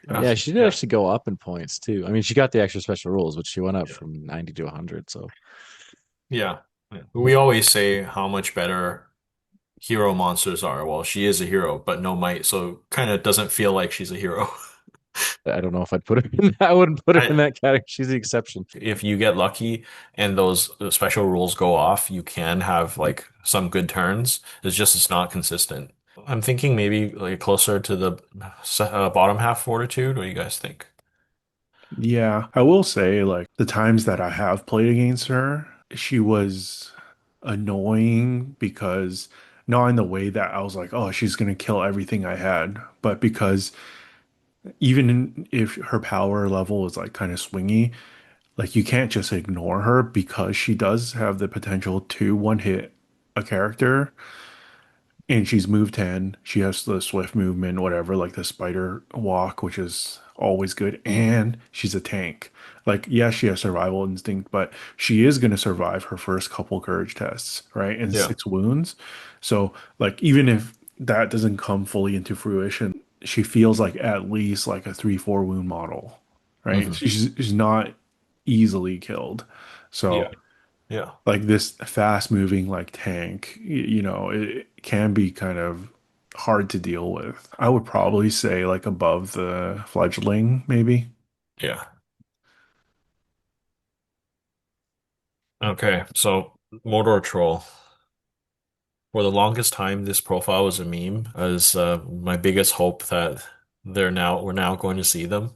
Yeah. Yeah, she did Yeah. actually go up in points too. I mean, she got the extra special rules, but she went up Yeah. from 90 to 100. So Yeah. Yeah. We always say how much better hero monsters are. Well, she is a hero, but no might, so kind of doesn't feel like she's a hero. I don't know if I'd put her in I wouldn't put her in I, that category. She's the exception. if you get lucky and those special rules go off, you can have like some good turns. It's not consistent. I'm thinking maybe like closer to the bottom half fortitude. What do you guys think? Yeah, I will say, like, the times that I have played against her, she was annoying because not in the way that I was like, oh, she's gonna kill everything I had, but because if her power level is like kind of swingy, like you can't just ignore her because she does have the potential to one hit a character, and she's move 10. She has the swift movement, whatever, like the spider walk, which is always good. And she's a tank. Like, yes, she has survival instinct, but she is going to survive her first couple courage tests, right? And Yeah. 6 wounds. So, like, even if that doesn't come fully into fruition, she feels like at least like a 3, 4 wound model, right? Hmm. She's not easily killed. Yeah. So, Yeah. like this fast moving like tank, it can be kind of hard to deal with. I would probably say like above the fledgling, maybe. Yeah. Okay. So Mordor Troll. For the longest time, this profile was a meme as my biggest hope that we're now going to see them.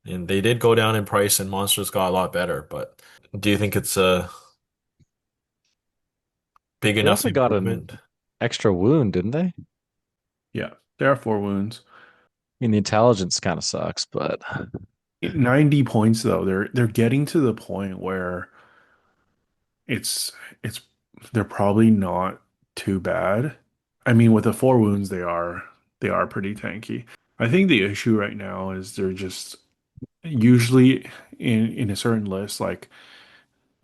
And they did go down in price and monsters got a lot better, but do you think it's a big They enough also got an improvement? extra wound, didn't they? I Yeah, there are 4 wounds. mean, the intelligence kind of sucks, but 90 points though. They're getting to the point where it's it's they're probably not too bad. I mean, with the 4 wounds, they are pretty tanky. I think the issue right now is they're just usually in a certain list, like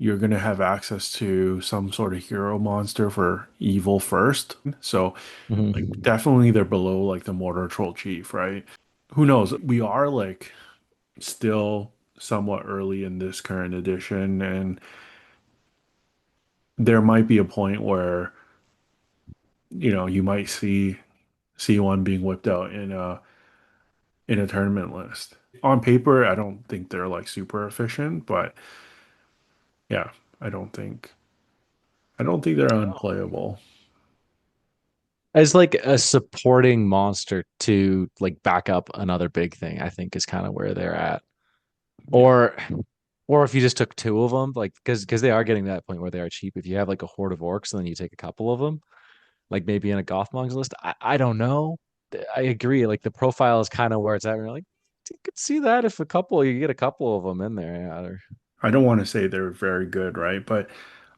you're going to have access to some sort of hero monster for evil first. So, like, Mhm. definitely they're below like the Mordor Troll Chief, right? Who knows? We are like still somewhat early in this current edition, and there might be a point where, you might see one being whipped out in a tournament list. On paper, I don't think they're like super efficient, but yeah, I don't think I don't think they're unplayable. as like a supporting monster to like back up another big thing, I think is kind of where they're at. Yeah. Or or if you just took two of them, like because they are getting to that point where they are cheap. If you have like a horde of orcs, and then you take a couple of them, like maybe in a Gothmog's list. I don't know. I agree. Like the profile is kind of where it's at. You're like, you could see that if you get a couple of them in there. Yeah, I don't want to say they're very good, right? But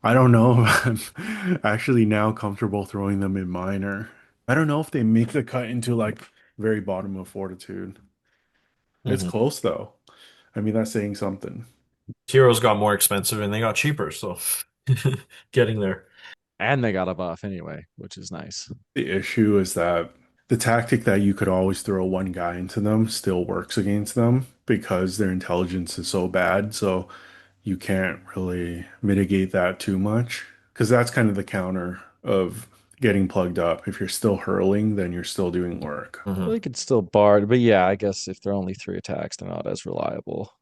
I don't know if I'm actually now comfortable throwing them in minor. I don't know if they make the cut into like very bottom of fortitude. It's Hmm. close though. I mean, that's saying something. Heroes got more expensive and they got cheaper, so getting there. and they got a buff anyway, which is nice. The issue is that the tactic that you could always throw one guy into them still works against them because their intelligence is so bad. So you can't really mitigate that too much because that's kind of the counter of getting plugged up. If you're still hurling, then you're still doing work. Hmm. Well, they could still bar, but yeah, I guess if they're only 3 attacks, they're not as reliable.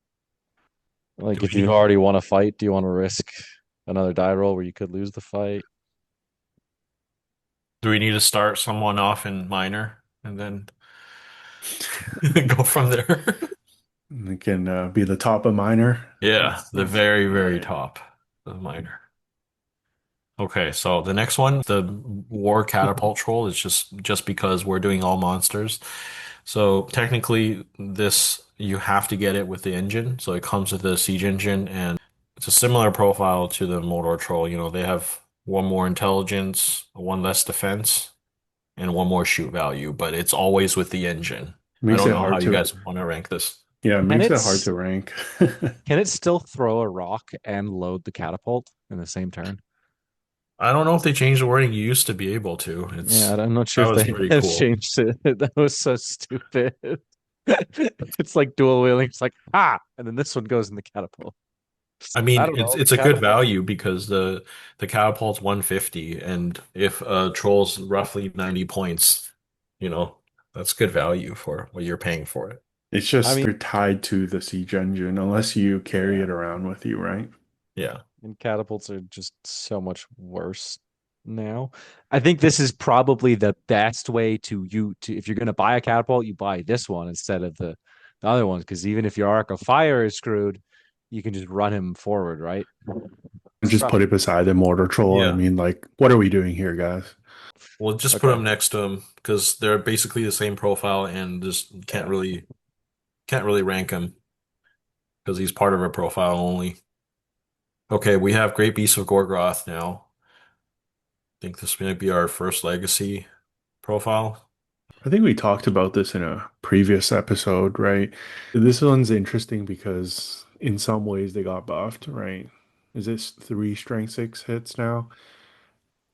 Do Like if we you need, already want to fight, do you want to risk another die roll where you could lose the fight? do we need to start someone off in minor and then go from there? It can be the top of minor. Yeah, That's the very, all very right. top of minor. Okay, so the next one, the War Catapult Troll, is just because we're doing all monsters. So technically, this you have to get it with the engine. So it comes with the siege engine, and it's a similar profile to the Mordor Troll. They have one more intelligence, one less defense, and one more shoot value, but it's always with the engine. I Makes don't it know how hard you to, guys want to rank this. yeah, it Can makes it hard it's to rank. can it still throw a rock and load the catapult in the same turn? I don't know if they changed the wording. You used to be able to. Yeah, I'm not sure That if was they pretty have cool. changed it. That was so stupid. It's like dual wheeling. It's like and then this one goes in the catapult. I I mean, don't it's know. The it's a good catapult. value because the catapult's 150, and if a troll's roughly 90 points, you know, that's good value for what you're paying for it. It's I just mean, they're tied to the siege engine unless you carry yeah. it around with you, right? Yeah. And catapults are just so much worse now. I think this is probably the best way to if you're going to buy a catapult, you buy this one instead of the other ones because even if your arc of fire is screwed, you can just run him forward, right? And just put Probably it beside the mortar troll. I Yeah. mean, like, what are we doing here, guys? Well, just put okay. them next to him because they're basically the same profile and just Yeah. can't really rank him because he's part of a profile only. Okay, we have Great Beast of Gorgoroth now. I think this might be our first legacy profile. I think we talked about this in a previous episode, right? This one's interesting because in some ways they got buffed, right? Is this three strength six hits now?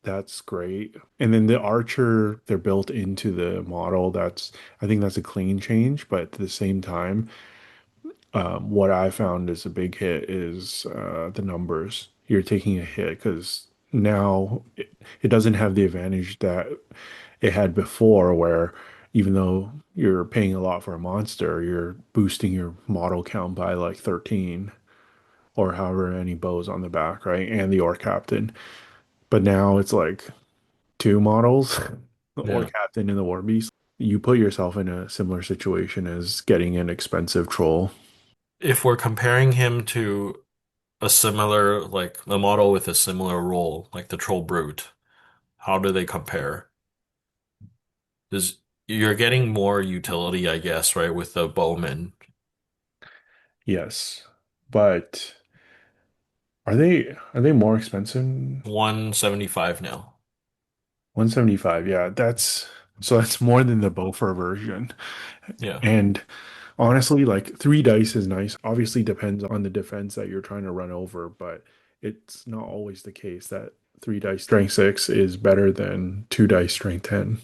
That's great. And then the archer, they're built into the model. I think that's a clean change, but at the same time, what I found is a big hit is the numbers. You're taking a hit because now it doesn't have the advantage that it had before, where even though you're paying a lot for a monster, you're boosting your model count by like 13 or however many bows on the back, right? And the Orc Captain. But now it's like two models, the Orc Yeah. Captain and the War Beast. You put yourself in a similar situation as getting an expensive troll. If we're comparing him to a similar, like a model with a similar role, like the Troll Brute, how do they compare? Does You're getting more utility, I guess, right, with the Bowman. Yes. But are they more expensive? 175 now. 175. Yeah, that's more than the Bofur version. Yeah. And honestly, like three dice is nice. Obviously depends on the defense that you're trying to run over, but it's not always the case that three dice strength six is better than two dice strength 10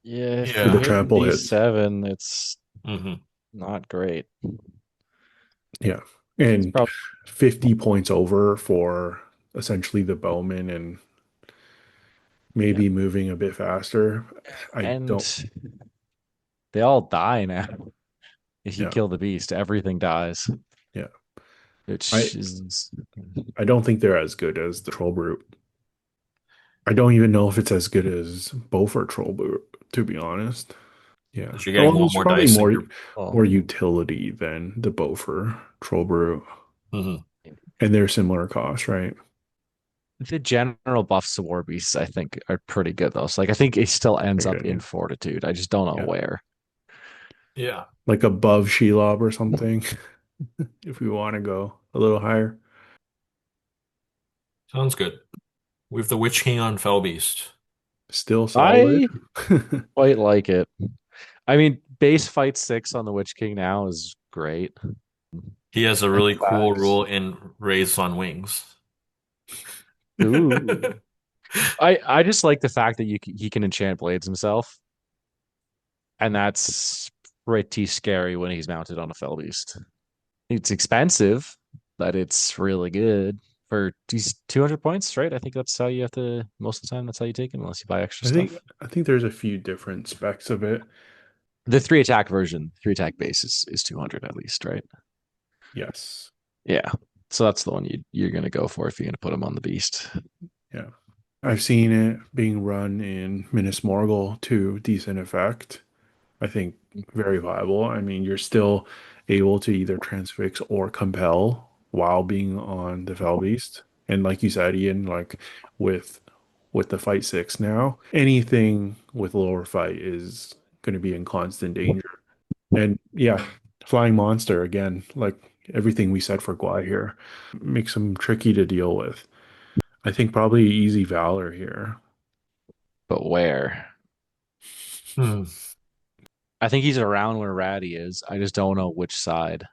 Yeah, if for you're the Yeah. hitting trample hits. D7, it's Hmm. not great. Yeah. It's And probably 50 points over for essentially the bowman and yeah. maybe moving a bit faster. I And don't, they all die now. If you yeah, kill the beast, everything dies, yeah. I which is I don't think they're as good as the troll brute. I don't even know if it's as good as Bofur Troll Brute, to be honest. Yeah. You're getting Well, one there's more probably dice in more your. well, more utility than the Bofur Troll Brute. Mhm. And they're similar cost, right? the general buffs to war beasts, I think, are pretty good though. So like I think it still ends up Okay, in yeah. fortitude. I just don't know Yeah. where. Yeah. Like above Shelob or something, if we want to go a little higher. Sounds good. We have the Witch King on Fellbeast. Still solid. I quite like it. I mean, base fight 6 on the Witch King now is great. He has a And really cool facts. rule in Raised on Wings. Ooh. I just like the fact that he can enchant blades himself, and that's pretty scary when he's mounted on a fell beast. It's expensive, but it's really good for these 200 points, right? I think that's how you have to most of the time. That's how you take him, unless you buy extra I think stuff. I think there's a few different specs of it. The three attack version, three attack base is 200 at least, right? Yes. Yeah. So that's the one you're going to go for if you're going to put him on the beast. Yeah. I've seen it being run in Minas Morgul to decent effect. I think very viable. I mean, you're still able to either transfix or compel while being on the Fellbeast. And like you said, Ian, like with the fight six now, anything with lower fight is going to be in constant danger. And yeah, flying monster again, like everything we said for Gwaihir, makes him tricky to deal with. I think probably easy Valor here. But where? Hmm. I think he's around where Ratty is. I just don't know which side.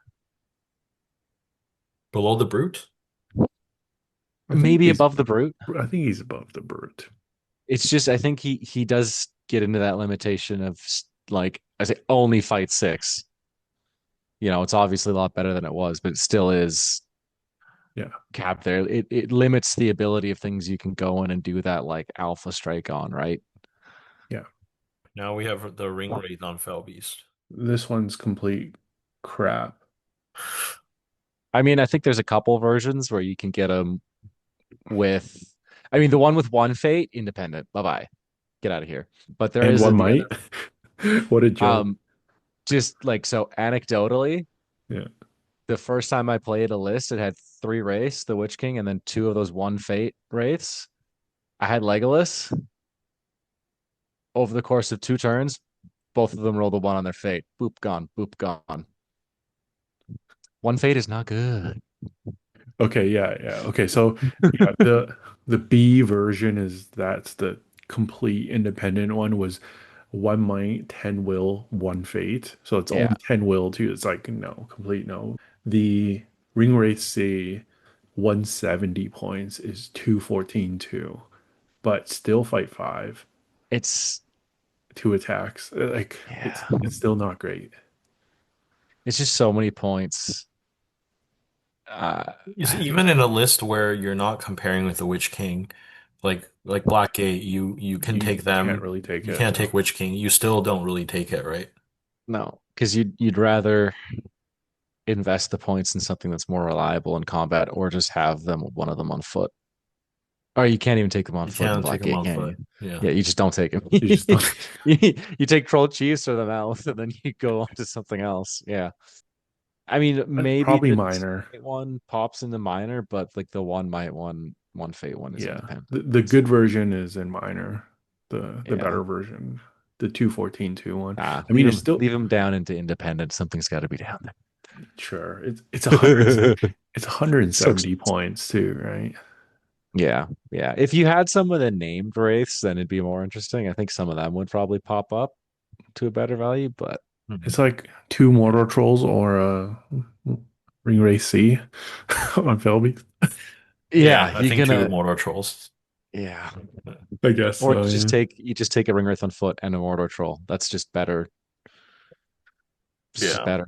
Below the brute? I think Maybe he's above the brute. I think he's above the brute. It's just I think he does get into that limitation of like I say only fight six. It's obviously a lot better than it was, but it still is Yeah. capped there. It limits the ability of things you can go in and do that like alpha strike on, right? Yeah. Now we have the Ringwraith on Fellbeast. This one's complete crap. I mean, I think there's a couple versions where you can get them with. I mean, the one with one fate, independent. Bye bye, get out of here. But there And is one the might. other. What a joke. Just like so, anecdotally, Yeah. the first time I played a list, it had 3 wraiths, the Witch King, and then 2 of those one fate wraiths. I had Legolas. Over the course of 2 turns, both of them rolled a 1 on their fate. Boop gone. Boop gone. One fate is not good. Okay, yeah, yeah. Okay, so yeah, the B version is that's the complete independent one was one might, 10 will, one fate. So it's Yeah, only 10 will too. It's like no, complete no. The Ringwraith say 170 points is 214 2, but still fight 5, it's 2 attacks. Like yeah, it's still not great. it's just so many points. Uh, Even in a list where you're not comparing with the Witch King, like Blackgate, you can You take can't them. really take You it. can't No. take Witch King. You still don't really take it, right? no, because you'd rather invest the points in something that's more reliable in combat, or just have them one of them on foot. Or you can't even take them on You foot in can't take them Blackgate, on can you? foot. Yeah. Yeah, you just don't take them. You just don't. You take Troll Chiefs or the Mouth, and then you go on to something else. Yeah. I mean, maybe Probably the minor. one pops in the minor, but like the one might one fate one is Yeah. independent. The good version is in minor. The Yeah. better version. The 214 one. Ah, I mean it's still leave them down into independent. Something's got to be down sure. It's a hundred there. it's So 170 points too, right? yeah, yeah. If you had some of the named wraiths, then it'd be more interesting. I think some of them would probably pop up to a better value, but Mhm. It's like 2 Mordor Trolls or a Ringwraith C on Fellbeast. Yeah, yeah, I you're think two gonna Mordor Trolls. yeah. I guess Or so, yeah. you just take a Ringwraith on foot and a Mordor Troll. That's just better. It's just Yeah, better.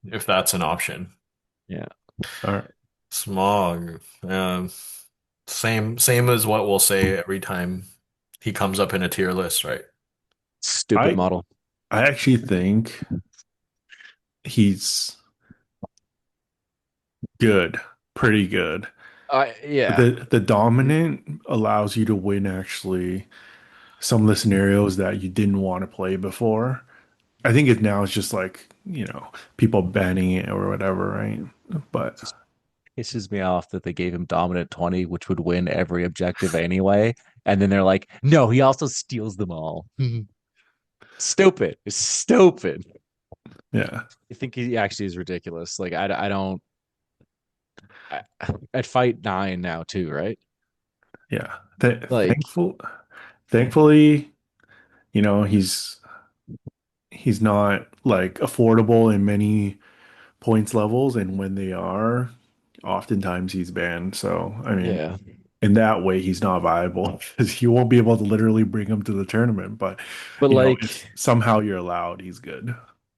if that's an option. Yeah. All right. Smog. Same as what we'll say every time he comes up in a tier list, right? Stupid I model. I actually think he's good, pretty good. But Yeah. the dominant allows you to win actually some of the scenarios that you didn't want to play before. I think it now is just like, people banning it or whatever, right? But Just pisses me off that they gave him dominant 20, which would win every objective anyway. And then they're like, no, he also steals them all. Stupid. It's stupid. yeah, I think he actually is ridiculous. Like I don't I, at fight 9 now too, right? yeah. Like Thankfully, you know, he's not like affordable in many points levels, and when they are, oftentimes he's banned. So, I mean, yeah. in that way, he's not viable because you won't be able to literally bring him to the tournament. But But if like somehow you're allowed, he's good.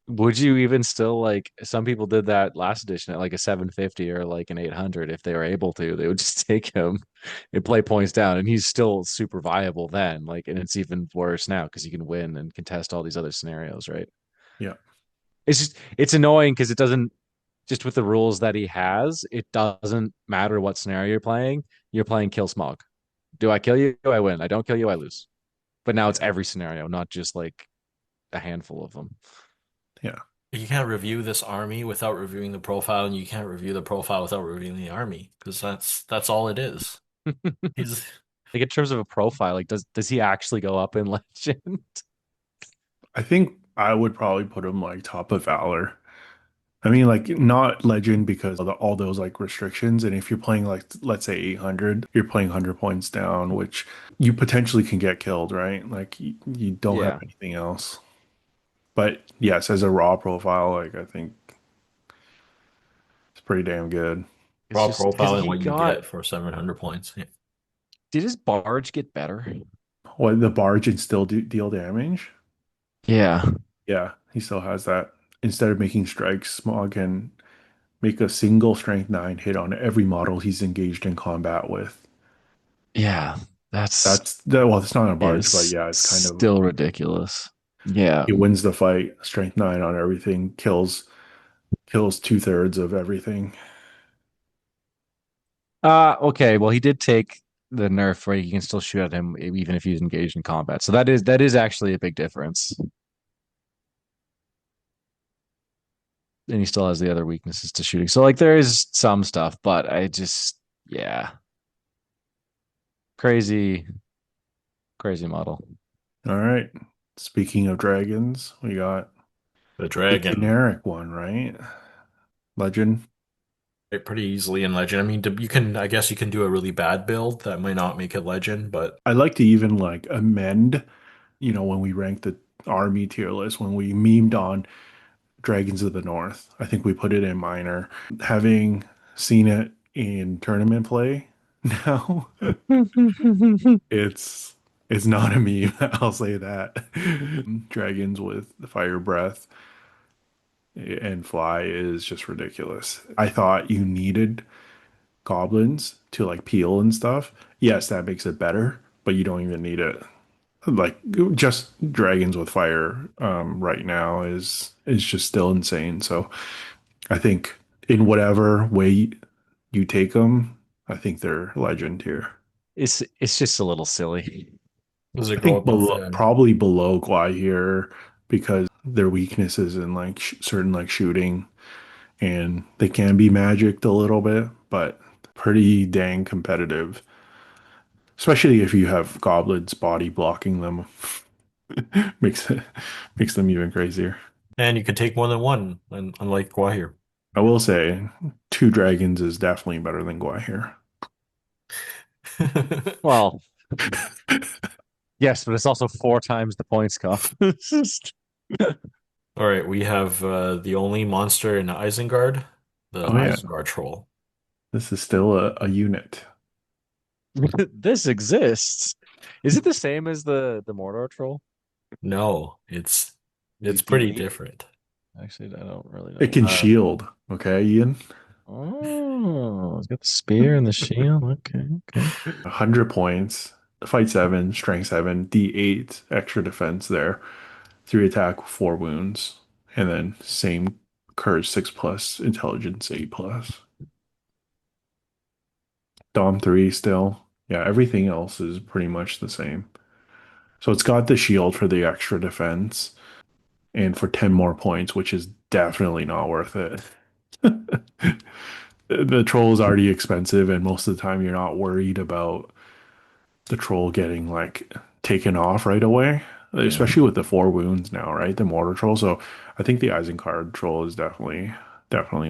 would you even still like some people did that last edition at like a 750 or like an 800 if they were able to they would just take him and play points down and he's still super viable then like and it's even worse now because you can win and contest all these other scenarios, right? Yeah, It's annoying because it doesn't just with the rules that he has it doesn't matter what scenario you're playing kill Smaug. Do I kill you? I win. I don't kill you, I lose. But now it's yeah, every scenario, not just like a handful of them. yeah. You can't review this army without reviewing the profile, and you can't review the profile without reviewing the army because that's all it is. He's Like in terms of a profile, like does he actually go up in Legend? I think I would probably put him like top of Valor. I mean, like not legend because of all those like restrictions. And if you're playing like let's say 800, you're playing 100 points down, which you potentially can get killed, right? Like you don't have Yeah. anything else. But yes, as a raw profile, like I think it's pretty damn good. It's raw just because profile and he what you got get for 700 points. Yeah. did his barge get better? What the barge and still deal damage? Yeah. Yeah, he still has that. Instead of making strikes, Smaug can make a single strength 9 hit on every model he's engaged in combat with. Yeah. That's That's that. Well, it's not a barge, but is yeah, it's kind of still ridiculous. Yeah. he wins the fight. Strength 9 on everything, kills 2/3 of everything. Okay. Well, he did take the nerf where you can still shoot at him even if he's engaged in combat. So that is actually a big difference. And he still has the other weaknesses to shooting. So like there is some stuff, but I just yeah. Crazy, crazy model. All right. Speaking of dragons, we got The the dragon, generic one, right? Legend. pretty easily in legend. I mean, you can, I guess you can do a really bad build that might not make it legend, but I like to even like amend, when we rank the army tier list, when we memed on Dragons of the North. I think we put it in minor. Having seen it in tournament play now, it's it's not a meme. I'll say that. Dragons with the fire breath and fly is just ridiculous. I thought you needed goblins to like peel and stuff. Yes, that makes it better, but you don't even need it. Like just dragons with fire right now is just still insane. So I think in whatever way you take them, I think they're legend here. It's just a little silly. does I it go think up with below, probably below Gwaihir because their weaknesses in like certain like shooting and they can be magicked a little bit, but pretty dang competitive. Especially if you have goblins body blocking them, makes it makes them even crazier. and you can take more than one, unlike Gwaihir. I will say, two dragons is definitely better than Gwaihir. Well, yes, but it's also four times the points cost. All right, we have the only monster in Isengard, the Oh yeah, Isengard Troll. this is still a unit. This exists. Is it the same as the Mordor Troll? No, it's He's pretty D8. different. Actually, I don't really It know. can shield. Okay, Ian. Oh, it's got the spear and the shield. Okay, okay. 100 points, fight 7, strength 7, D8 extra defense there, 3 attack, 4 wounds, and then same courage 6 plus, intelligence 8 plus. Dom 3 still. Yeah, everything else is pretty much the same. So it's got the shield for the extra defense and for 10 more points, which is definitely not worth it. The troll is already expensive, and most of the time you're not worried about the troll getting like taken off right away, Yeah. especially with the 4 wounds now, right? The mortar troll. So I think the Isengard troll is definitely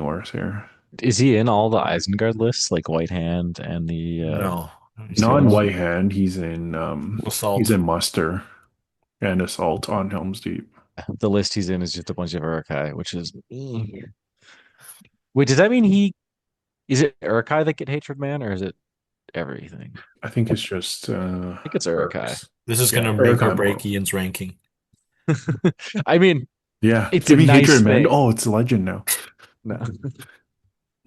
worse here. Is he in all the Isengard lists, like White Hand and the No, he's the Not in other in one? White Hand, he's Assault. in Muster and Assault on Helm's Deep. The list he's in is just a bunch of Uruk-hai, which is wait, does that mean he is it Uruk-hai that get Hatred Man, or is it everything? I think it's just I think it's Uruk-hai. This is yeah, gonna make or Uruk-hai break model. Ian's ranking. I mean, Yeah, it's a give me nice hatred, man. thing. Oh, it's a legend now. No.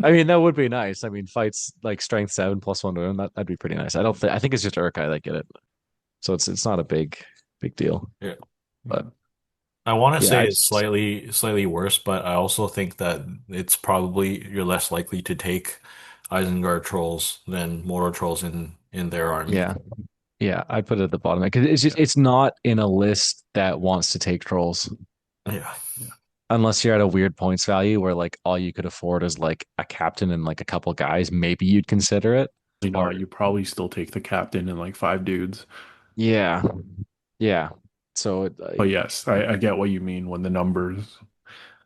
I mean, that would be nice. I mean, fights like strength 7 plus 1 to him, that'd be pretty nice. I think it's just Uruk-hai that get it. So it's not a big deal. Yeah. But I want to yeah, say I it's just slightly worse, but I also think that it's probably you're less likely to take Isengard trolls than Mordor trolls in their army. yeah. Yeah, I put it at the bottom because it's just it's not in a list that wants to take trolls. Yeah. Unless you're at a weird points value where like all you could afford is like a captain and like a couple guys, maybe you'd consider it. You know, Or you probably still take the captain and like five dudes. yeah, yeah. So But yes, I get what you mean when the numbers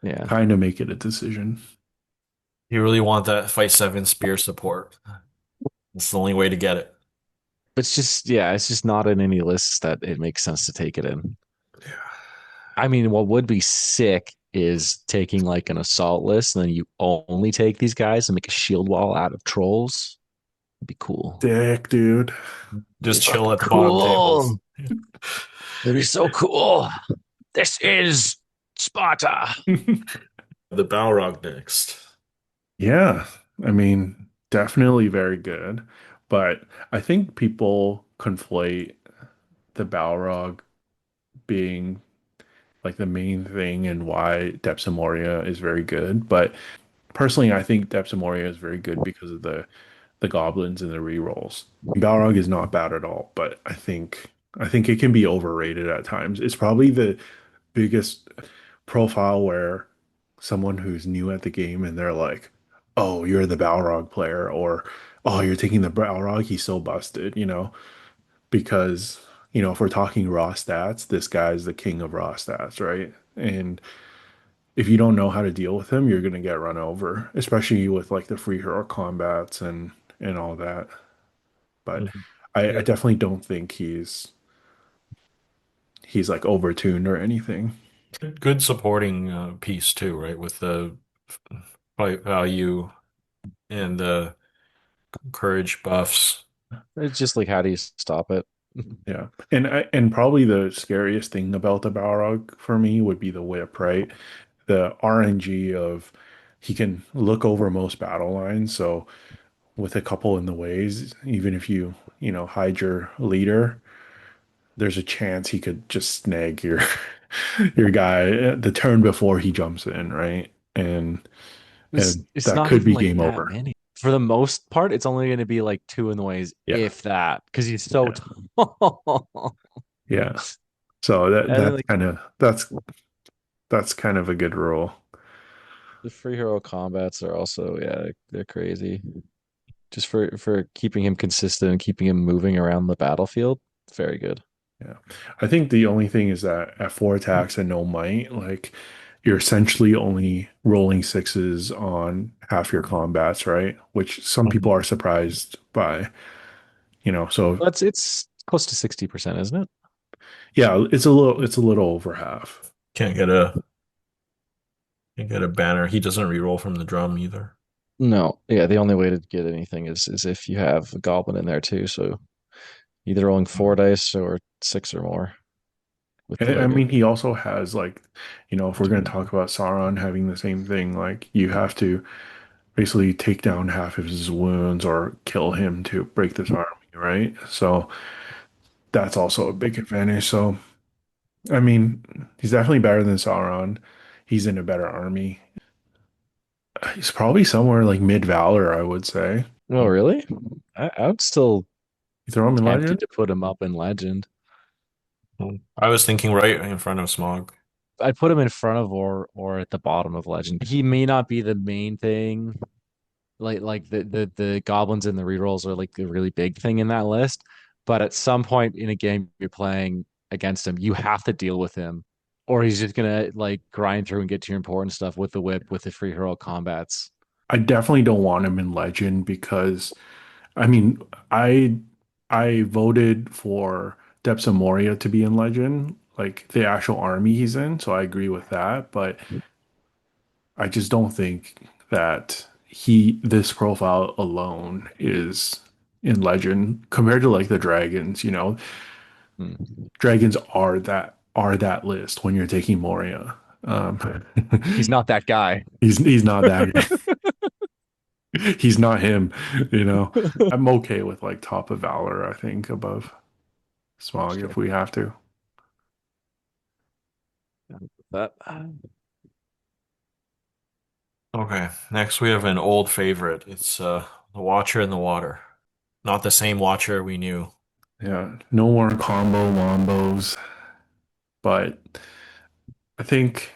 yeah, kind of make it a decision. You really want that fight 7 spear support. It's the only way to get it. it's just yeah, it's just not in any lists that it makes sense to take it in. Yeah. I mean, what would be sick is taking like an assault list and then you only take these guys and make a shield wall out of trolls. It'd be cool. Dick, dude. Just It'd chill be at the bottom tables. cool. It'd be so cool. This is Sparta. The Balrog next. Yeah, I mean, definitely very good. But I think people conflate the Balrog being like the main thing and why Depths of Moria is very good. But personally, I think Depths of Moria is very good because of the goblins and the rerolls. Balrog is not bad at all, but I think it can be overrated at times. It's probably the biggest profile where someone who's new at the game and they're like, "Oh, you're the Balrog player," or "Oh, you're taking the Balrog. He's so busted," because if we're talking raw stats, this guy's the king of raw stats, right? And if you don't know how to deal with him, you're gonna get run over, especially with like the free hero combats and all that. But Mhm. I Yeah. definitely don't think he's like overtuned or anything. Good supporting piece too, right? With the fight value and the courage buffs. It's just like how do you stop it? Yeah. And probably the scariest thing about the Balrog for me would be the whip, right? The RNG of he can look over most battle lines. So with a couple in the ways, even if you hide your leader, there's a chance he could just snag your guy the turn before he jumps in, right? And and It's that not could even be like game that over. many. For the most part, it's only going to be like two in the ways, Yeah. if that, because he's so Yeah. tall. Yeah. So that And then that's like kind of that's kind of a good rule. the free hero combats are also, yeah, they're crazy. Just for keeping him consistent and keeping him moving around the battlefield, very good. Yeah. I think the only thing is that at four attacks and no might, like you're essentially only rolling sixes on half your combats, right? Which some people Mhm. are surprised by, so But it's close to 60%, isn't it? yeah, it's a little over half. Can't get a can't get a banner. He doesn't reroll from the drum either. No, yeah, the only way to get anything is if you have a goblin in there too. So either rolling four dice or six or more with the And I regular. mean, he also has like, if we're going to talk about Sauron having the same thing, like you have to basically take down half of his wounds or kill him to break this army, right? So that's also a big advantage. So I mean, he's definitely better than Sauron. He's in a better army. He's probably somewhere like mid Valor, I would say. Oh, really? I would still You throw him in tempted Legend? to put him up in Legend. I was thinking right in front of Smaug. I'd put him in front of or at the bottom of Legend. He may not be the main thing. Like the goblins and the rerolls are like the really big thing in that list. But at some point in a game you're playing against him, you have to deal with him. Or he's just gonna like grind through and get to your important stuff with the whip, with the free hero combats. I definitely don't want him in Legend because I mean, I I voted for Depths of Moria to be in Legend, like the actual army he's in, so I agree with that, but I just don't think that this profile alone is in Legend compared to like the dragons. Hmm. Dragons are that list when you're taking Moria. He's not that guy. he's not that he's not him. I'm okay with like top of Valor, I think, above Smog if Sure. we have to. That Okay, next we have an old favorite. It's the Watcher in the Water. Not the same Watcher we knew. Yeah, no more combo wombos, but I think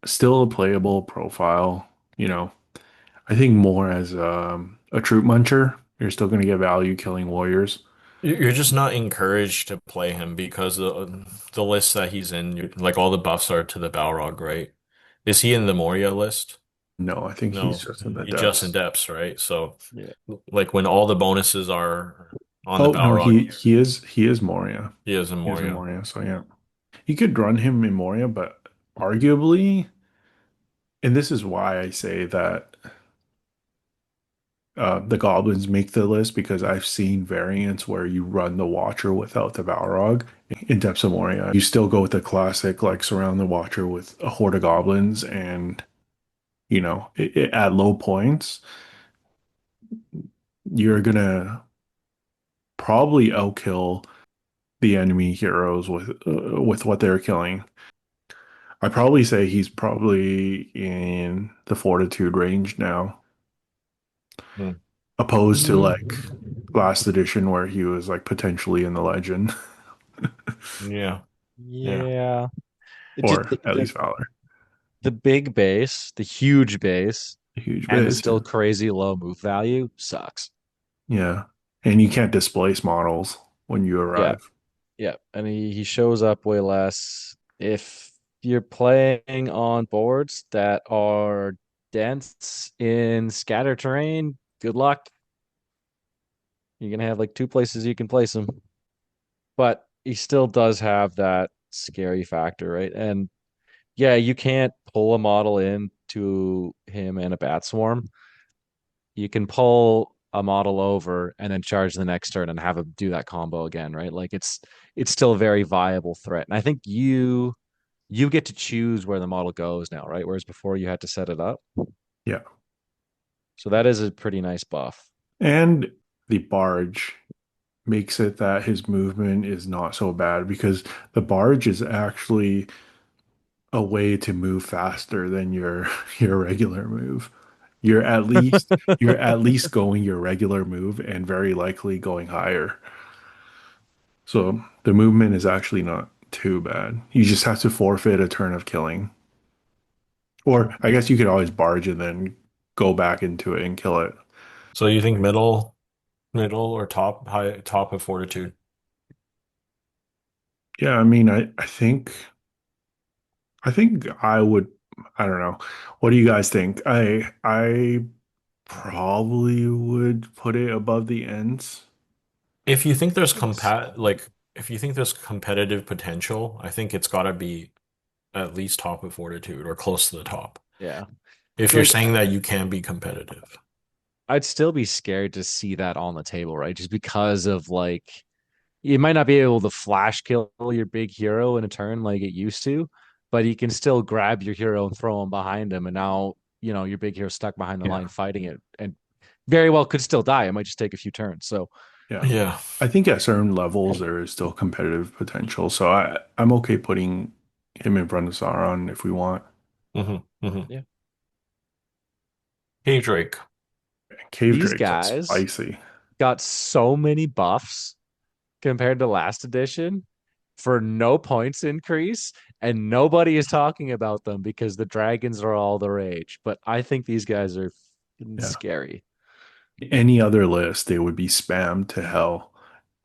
Still a playable profile, I think more as a troop muncher. You're still going to get value killing warriors. You're just not encouraged to play him because the list that he's in, like all the buffs are to the Balrog, right? Is he in the Moria list? No, I think he's No, just in the he just in depths. depths, right? So, Yeah. like when all the bonuses are on the Oh no, Balrog, he is Moria. he is in He is in Moria. Moria, so yeah. You could run him in Moria, but arguably, and this is why I say that the goblins make the list because I've seen variants where you run the Watcher without the Balrog in Depths of Moria. You still go with the classic, like surround the Watcher with a horde of goblins, and at low points, you're gonna probably outkill the enemy heroes with what they're killing. I probably say he's probably in the fortitude range now, Hmm. opposed to like Mm. last edition where he was like potentially in the legend Yeah, yeah. Yeah. It just or at least Valor. the big base, the huge base, A huge and the base, still yeah. crazy low move value sucks. Yeah. And you can't displace models when you Yeah. arrive. Yeah. And he shows up way less. If you're playing on boards that are dense in scatter terrain, good luck. You're gonna have like two places you can place him. But he still does have that scary factor, right? And yeah, you can't pull a model into him and a bat swarm. You can pull a model over and then charge the next turn and have him do that combo again, right? Like it's still a very viable threat. And I think you get to choose where the model goes now, right? Whereas before you had to set it up. Yeah. So that is a pretty nice buff. And the barge makes it that his movement is not so bad because the barge is actually a way to move faster than your your regular move. You're at least you're at least going your regular move and very likely going higher. So the movement is actually not too bad. You just have to forfeit a turn of killing. Or I guess you could always barge and then go back into it and kill it. So you think middle or top, high, top of fortitude? Yeah, I mean I think I would I don't know. What do you guys think? I probably would put it above the ends. If you think there's It's if you think there's competitive potential, I think it's got to be at least top of fortitude or close to the top. yeah. If you're Like saying that you can be competitive. I'd still be scared to see that on the table, right? Just because of like you might not be able to flash kill your big hero in a turn like it used to, but you can still grab your hero and throw him behind him. And now, your big hero stuck behind the line Yeah. fighting it and very well could still die. It might just take a few turns. So, Yeah. Yeah. I think at certain levels there is still competitive potential. So I'm okay putting him in front of Sauron if we want. Hmm. yeah, Hey Drake. Cave these Drakes are guys spicy. got so many buffs compared to last edition for no points increase, and nobody is talking about them because the dragons are all the rage. But I think these guys are Yeah. scary. Any other list, they would be spammed to hell.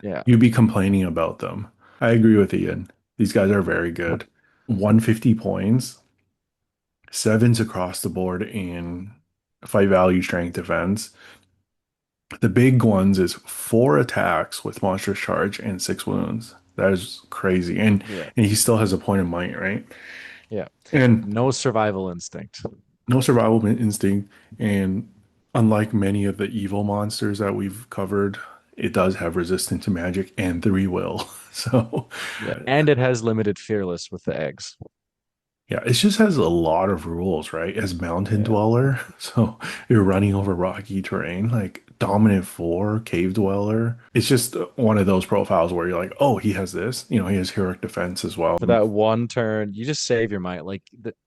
Yeah. You'd be complaining about them. I agree with Ian. These guys are very good. 150 points, sevens across the board in fight value strength defense. The big ones is 4 attacks with monstrous charge and 6 wounds. That is crazy. And Yeah. and he still has a point of might, right? Yeah. And No survival instinct. no survival instinct. And unlike many of the evil monsters that we've covered, it does have resistance to magic and 3 will. So Yeah. And it has limited fearless with the eggs. yeah, it just has a lot of rules, right? As mountain Yeah. dweller, so you're running over rocky terrain, like dominant four, cave dweller. It's just one of those profiles where you're like, oh, he has this. He has heroic defense as well. For that one turn, you just save your might. Like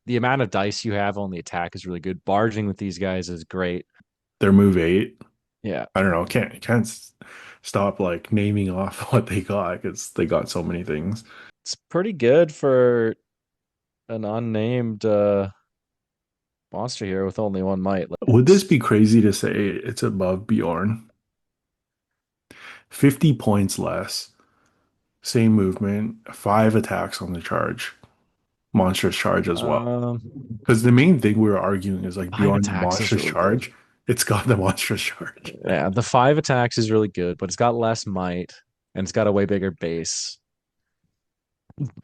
the amount of dice you have on the attack is really good. Barging with these guys is great. Their move 8. Yeah. I don't know. Can't stop like naming off what they got because they got so many things. It's pretty good for an unnamed monster here with only one might. Would this be crazy to say it's above Beorn? 50 points less, same movement, 5 attacks on the charge, monstrous charge as well. Um, Because the main thing we were arguing is like 5 beyond the attacks is monstrous really charge, it's got the monstrous charge. good. Yeah, the 5 attacks is really good, but it's got less might and it's got a way bigger base.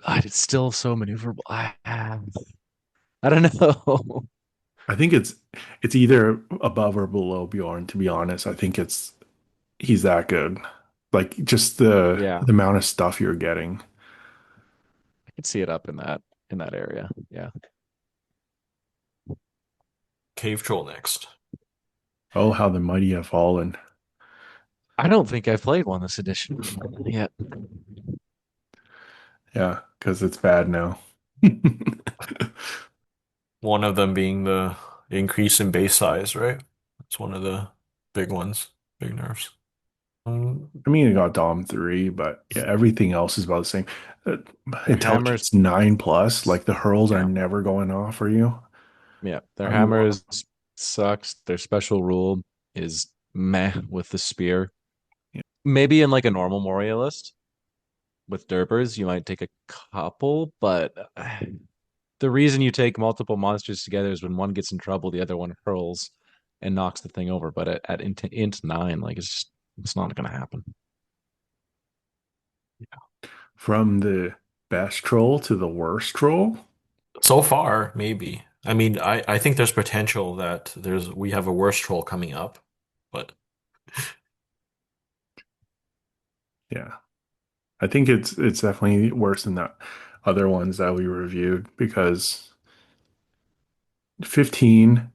It's still so maneuverable. I don't know. I think it's either above or below Bjorn, to be honest. I think he's that good. Like just Yeah, the amount of stuff you're getting. I could see it up in that area. Yeah. Cave Troll next. Oh, how the mighty have fallen. I don't think I've played one this edition yet. Yeah, because it's bad now. One of them being the increase in base size, right? That's one of the big ones, big nerfs. I mean, it got Dom 3, but yeah, everything else is about the same. Uh, Hammers, Intelligence 9 plus, like the hurls are yeah, never going off for you. yeah. Their I mean, hammers sucks. Their special rule is meh with the spear. yeah. Maybe in like a normal Moria list with Derpers, you might take a couple, but the reason you take multiple monsters together is when one gets in trouble, the other one hurls and knocks the thing over. But at int 9, like it's not gonna happen. From the best troll to the worst troll. So far, maybe. I mean, I think there's potential that we have a worse troll coming up, but Yeah. I think it's definitely worse than the other ones that we reviewed because 15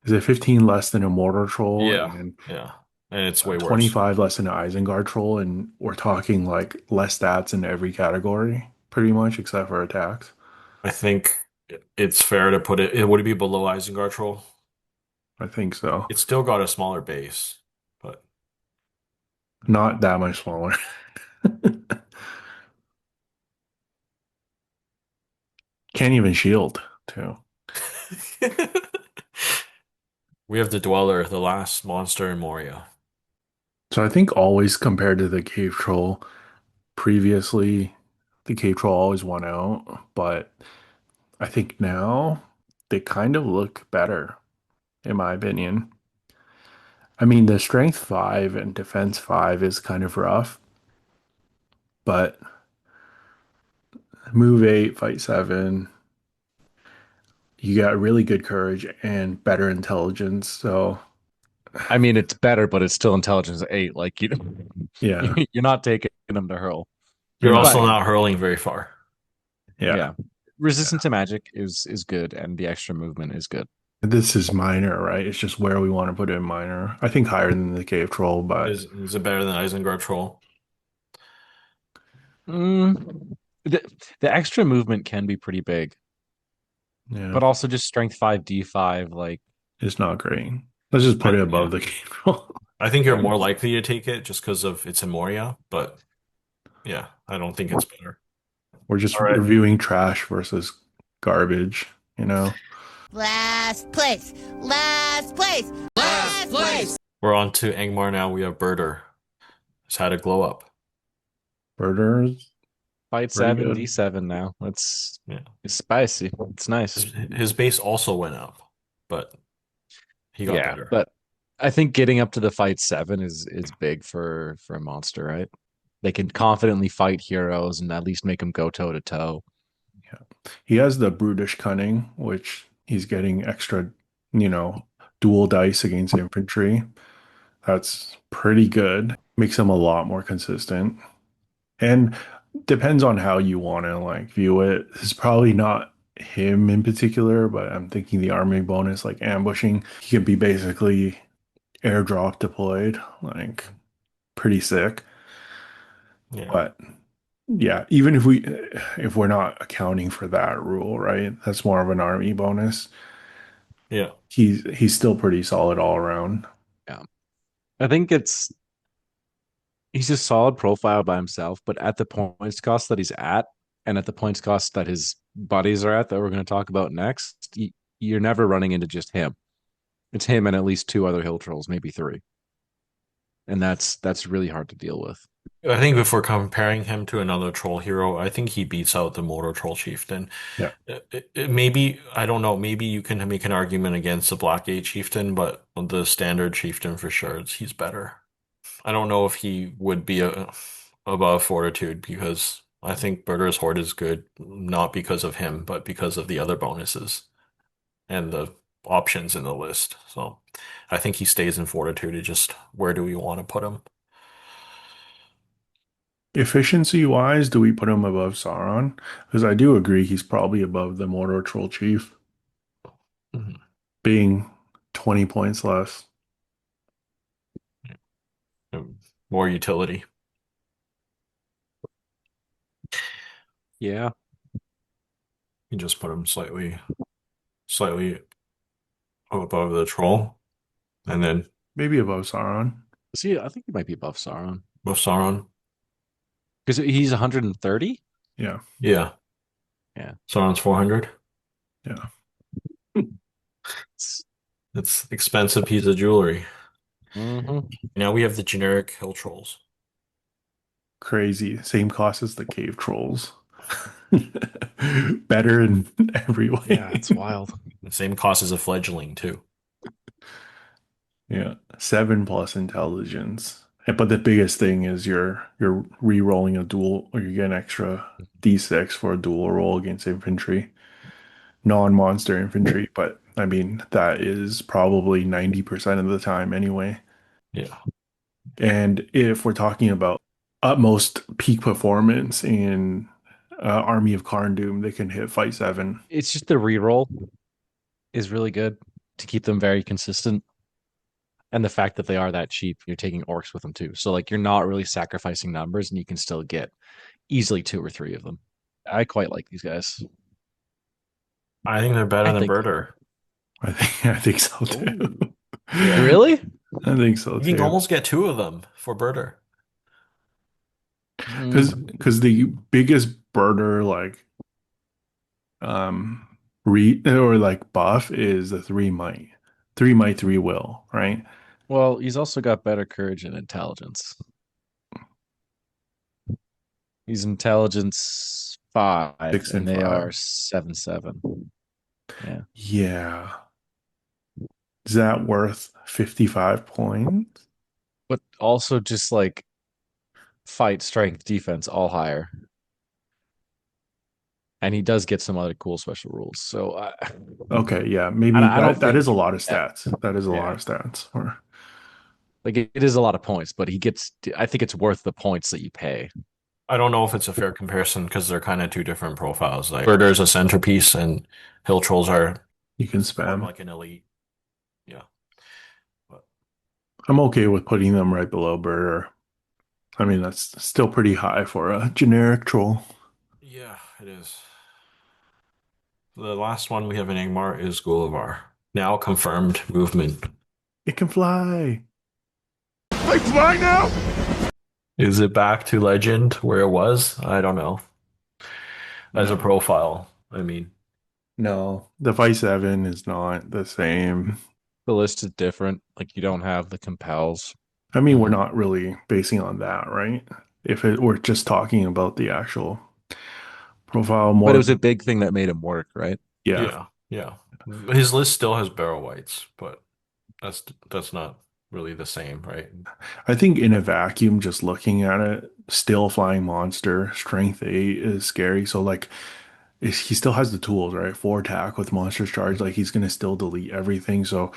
is it 15 less than a Mordor Troll yeah, and yeah. And it's way worse. 25 less than an Isengard Troll, and we're talking like less stats in every category, pretty much, except for attacks. I think it's fair to put it, would it be below Isengard Troll? I think so. It's still got a smaller base, but Not that much smaller. Can't even shield, too. we have the Dweller, the last monster in Moria. So I think always compared to the Cave Troll, previously, the Cave Troll always won out, but I think now they kind of look better, in my opinion. I mean, the Strength 5 and Defense 5 is kind of rough, but Move 8, Fight 7, you got really good courage and better intelligence. So, I mean, it's better, but it's still intelligence 8. Like yeah, you're not taking them to hurl. You're not. also not hurling very far. Yeah. Resistance to magic is good, and the extra movement is good. This is minor, right? It's just where we want to put it in minor. I think higher than the Cave Troll, but Is it better than Isengard Troll? Mm, the extra movement can be pretty big, yeah, but also just strength 5, D5, like it's not great. Let's just put it above the Cave Troll. I think you're more likely to take it just because of it's in Moria, but yeah, I don't think it's better. We're just All right. reviewing trash versus garbage, you know? Last place. Last place. Last place. We're on to Angmar now. We have Buhrdur. It's had a glow up. Birders. fight Pretty 7, good. D7 now. It's Yeah. spicy. It's nice. His base also went up, but he got better. But I think getting up to the fight 7 is big for a monster, right? They can confidently fight heroes and at least make them go toe to toe. He has the brutish cunning, which he's getting extra, dual dice against infantry. That's pretty good. Makes him a lot more consistent. And depends on how you want to like view it. It's probably not him in particular, but I'm thinking the army bonus, like ambushing, he can be basically airdrop deployed, like pretty sick. Yeah. But yeah, even if we're not accounting for that rule, right? That's more of an army bonus. Yeah. He's still pretty solid all around. Yeah. I think he's a solid profile by himself, but at the points cost that he's at, and at the points cost that his buddies are at that we're going to talk about next, you're never running into just him. It's him and at least two other hill trolls, maybe three. And that's really hard to deal with. I think if we're comparing him to another troll hero, I think he beats out the Mordor Troll Chieftain. Yeah. Maybe, I don't know, maybe you can make an argument against the Blackgate Chieftain, but the standard Chieftain for sure, he's better. I don't know if he would be above Fortitude because I think Buhrdur's Horde is good, not because of him, but because of the other bonuses and the options in the list. So I think he stays in Fortitude. It's just where do we want to put him? Efficiency wise, do we put him above Sauron? Because I do agree he's probably above the Mordor Troll Chief, Mhm. being 20 points less. More utility. Yeah. You just put him slightly above the troll, and then Maybe above Sauron. See, I think he might be above Sauron. above Sauron. Because he's 130? Yeah. Yeah. Yeah. Sauron's 400. Yeah. It's expensive piece of jewelry. Mm-hmm. Now we have the generic hill trolls. Crazy. Same cost as the cave trolls. Better in every way. Yeah, it's wild. The same cost as a fledgling too. Yeah. 7+ intelligence. But the biggest thing is you're re-rolling a duel, or you get an extra D6 for a dual roll against infantry. Non-monster infantry, but I mean that is probably 90% of the time anyway. Yeah. And if we're talking about utmost peak performance in Army of Carndoom, they can hit fight 7. It's just the reroll is really good to keep them very consistent. And the fact that they are that cheap, you're taking orcs with them too. So like you're not really sacrificing numbers and you can still get easily 2 or 3 of them. I quite like these guys. I think they're better I than think- Buhrdur. I think so too. Really? I think so You can too. almost get 2 of them for Buhrdur. Because the biggest Buhrdur like buff is the 3 might. 3 might, 3 will, right? Well, he's also got better courage and intelligence. He's intelligence 5, 6 and and they 5. are 7/7. Yeah. Yeah. Is that worth 55 points? But also just like fight, strength, defense, all higher. And he does get some other cool special rules. So Okay, yeah, maybe I don't that think- is a lot of stats. That is a Yeah. lot of stats. like it is a lot of points, but I think it's worth the points that you pay. I don't know if it's a fair comparison because they're kind of 2 different profiles. Like Buhrdur's a centerpiece and hill trolls are You can more spam. like an elite. Yeah. But I'm okay with putting them right below Buhrdur. I mean, that's still pretty high for a generic troll. yeah, it is. The last one we have in Angmar is Gulavhar. Now confirmed movement. It can fly. I fly now? Is it back to legend where it was? I don't know. As a No. profile, I mean, No, the Vice 7 is not the same. The list is different. Like you don't have the compels. I mean, we're not really basing on that, right? We're just talking about the actual profile more. But it was a big thing that made him work, right? yeah. yeah. His list still has barrel whites, but that's not really the same, right? I think in a vacuum, just looking at it, still flying monster, strength 8 is scary. So like, he still has the tools, right? 4 attack with monster charge. Like he's gonna still delete everything. So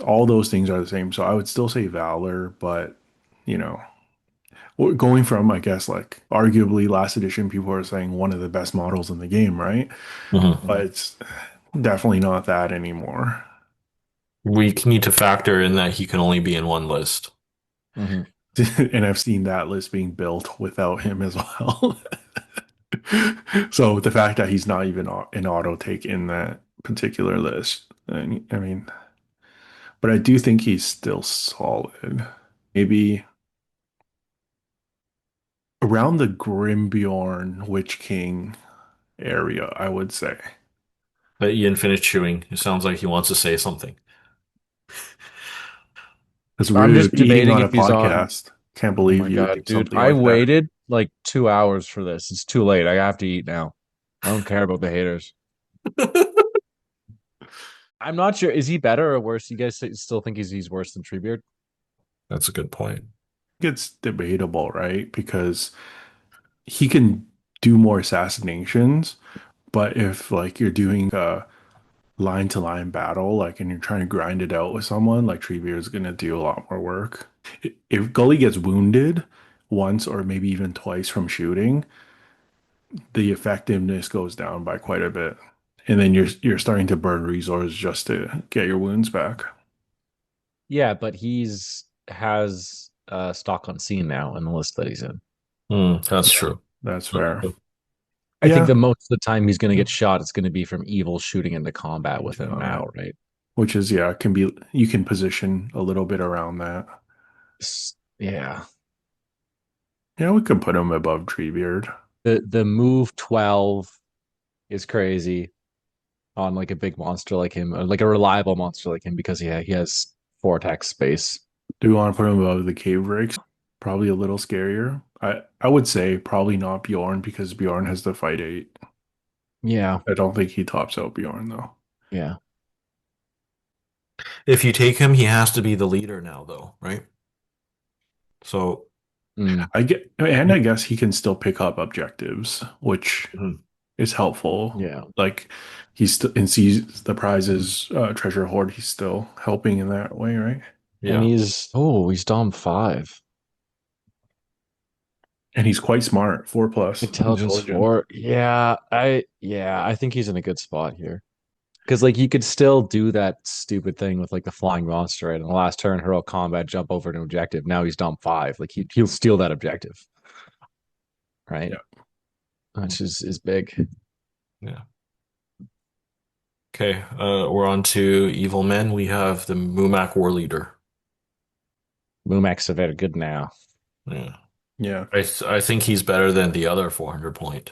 all those things are the same. So I would still say Valor, but you know, going from, I guess, like arguably last edition, people are saying one of the best models in the game, right? But it's definitely not that anymore. We need to factor in that he can only be in one list. And I've seen that list being built without him as well. So the fact that he's not even an auto take in that particular list, I mean, but I do think he's still solid. Maybe around the Grimbeorn Witch King area, I would say. But Ian finished chewing. It sounds like he wants to say something. It's I'm rude just eating debating on a if he's on. podcast. Can't Oh believe my you would god, do dude! something I like that. waited like 2 hours for this. It's too late. I have to eat now. I don't care about the haters. I'm not sure. Is he better or worse? You guys still think he's worse than Treebeard? That's a good point. It's debatable, right? Because he can do more assassinations, but if like you're doing a line to line battle, like and you're trying to grind it out with someone, like Treebeard is gonna do a lot more work. If Gully gets wounded once or maybe even twice from shooting, the effectiveness goes down by quite a bit. And then you're starting to burn resources just to get your wounds back. Yeah, but he's has stock on scene now in the list that he's in. That's Yeah, true. that's fair. I think Yeah, the most of the time he's going to get shot, it's going to be from evil shooting into combat with him now, right? which is can be you can position a little bit around that. Yeah. Yeah, we could put him above Treebeard. The move 12 is crazy on like a big monster like him, or like a reliable monster like him, because he has 4 attack space. Do we want to put him above the cave rakes? Probably a little scarier. I would say probably not Bjorn because Bjorn has the fight 8. Yeah. I don't think he tops out Bjorn though. Yeah. If you take him, he has to be the leader now, though, right? So I guess he can still pick up objectives, which Mhm. is helpful. Yeah. Like he's still and sees the prizes treasure hoard. He's still helping in that way, right? And yeah, he's Dom 5. And he's quite smart. 4+ Intelligence 4. I think he's in a good spot here. Because like you could still do that stupid thing with like the flying monster, right? In the last turn, hero combat, jump over to objective. Now he's Dom 5. Like he'll steal that objective. Right? Yeah. Which is big. yeah. Okay, we're on to evil men. We have the Mumak War Leader. Mumak's are very good now. Yeah, Yeah. I think he's better than the other 400 point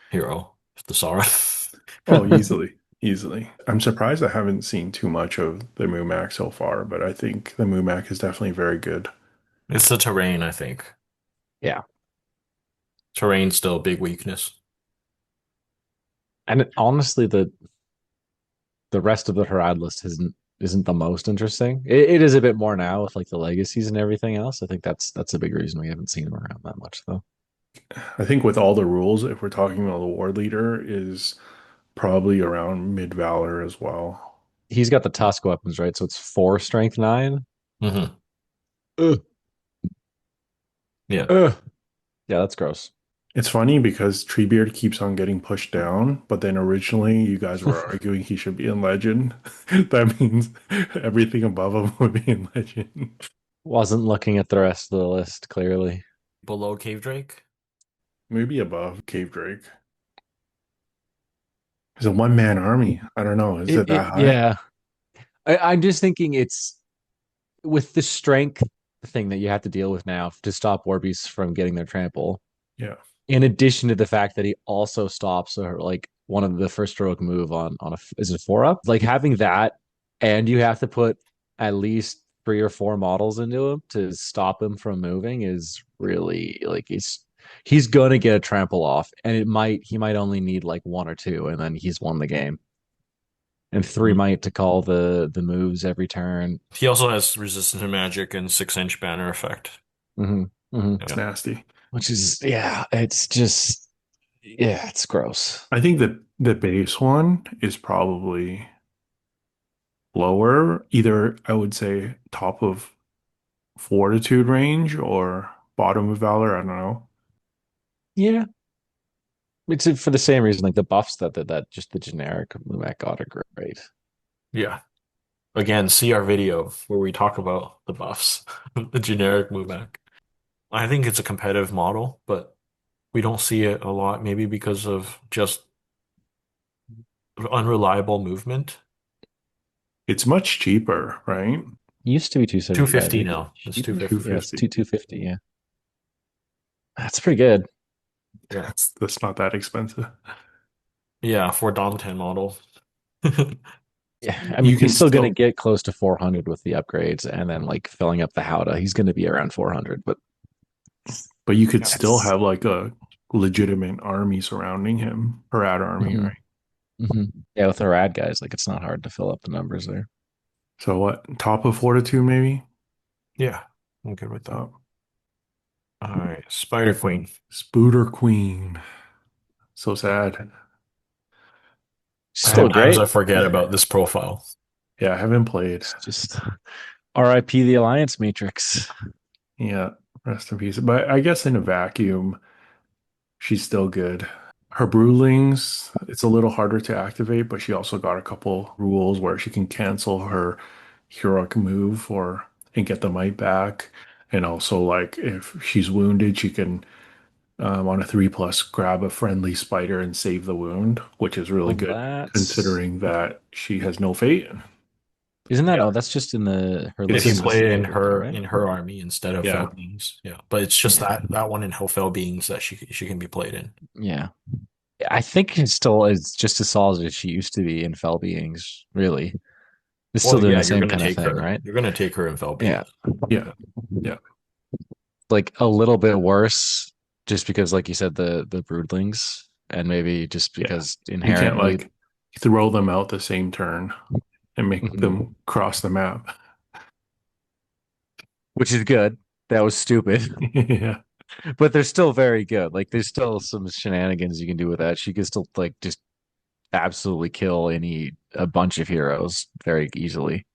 hero, the Sauron. Oh, easily. Easily. I'm surprised I haven't seen too much of the Mumak so far, but I think the Mumak is definitely very good. It's the terrain, I think. Yeah. Terrain's still a big weakness. And honestly, the rest of the Harad list isn't the most interesting. It is a bit more now with like the legacies and everything else. I think that's a big reason we haven't seen him around that much though. I think with all the rules, if we're talking about the War Leader, is probably around mid Valor as well. He's got the Tusk weapons, right? So it's 4 strength 9. Mm-hmm. Ugh. Yeah. Ugh. Yeah, that's gross. It's funny because Treebeard keeps on getting pushed down, but then originally you guys were arguing he should be in Legend. That means everything above him would be in Legend. Wasn't looking at the rest of the list clearly. Below Cave Drake? Maybe above Cave Drake. It's a one-man army. I don't know. Is it that high? Yeah. I'm just thinking it's with the strength thing that you have to deal with now to stop Warbeasts from getting their trample. Yeah. In addition to the fact that he also stops like one of the first heroic move on is it a 4-up? Like having that, and you have to put at least 3 or 4 models into him to stop him from moving is really like he's gonna get a trample off, and he might only need like 1 or 2, and then he's won the game. And 3 might to call the moves every turn. He also has resistance to magic and 6-inch banner effect. Mm-hmm. Mm-hmm. It's nasty. Which is it's just it's gross. I think that the base one is probably lower. Either I would say top of Fortitude range or bottom of Valor. I don't know. Yeah. It's for the same reason, like the buffs that just the generic Mumak got are great. Yeah. Again, see our video where we talk about the buffs, the generic Mumak. I think it's a competitive model, but we don't see it a lot, maybe because of just unreliable movement. It's much cheaper, right? It used to be 275. 250 now. It's 250. Yeah, it's 250, yeah. That's pretty good. Yeah. That's not that expensive. Yeah, for Dom 10 model. Yeah, I You mean, can he's still going still, to get close to 400 with the upgrades, and then like filling up the Howdah, he's going to be around 400. But but you could still that's have like a legitimate army surrounding him, Parad army, hmm right? yeah, with the rad guys, like it's not hard to fill up the numbers there. So what? Top of Fortitude, maybe? Yeah, I'm good with that. Oh, All right, Spider Queen. Spooder Queen. So sad. Still Sometimes great. I forget about this profile. Yeah, I haven't played. It's just RIP the Alliance Matrix. Yeah, rest in peace. But I guess in a vacuum, she's still good. Her broodlings, it's a little harder to activate, but she also got a couple rules where she can cancel her heroic move or and get the might back. And also, like if she's wounded, she can on a 3+ grab a friendly spider and save the wound, which is really Well, good that's considering that she has no fate. isn't that? Yeah. Oh, that's just in the her It's If you list in play it in specifically, her right? army instead of Yeah. Fellbeings, yeah. But it's just Yeah. that one in Fellbeings that she can be played in. Yeah. I think it's still is just as solid as she used to be in Fell Beings, really. It's still Well, doing yeah, the you're same gonna kind of take thing, her. right? You're gonna take her in Yeah. Fellbeings. Yeah. Yeah. Like a little bit worse, just because, like you said, the broodlings, and maybe just Yeah. because You can't inherently, like throw them out the same turn and make Mhm. them cross the map. which is good. That was stupid, Yeah. but they're still very good. Like there's still some shenanigans you can do with that. She can still like just absolutely kill a bunch of heroes very easily.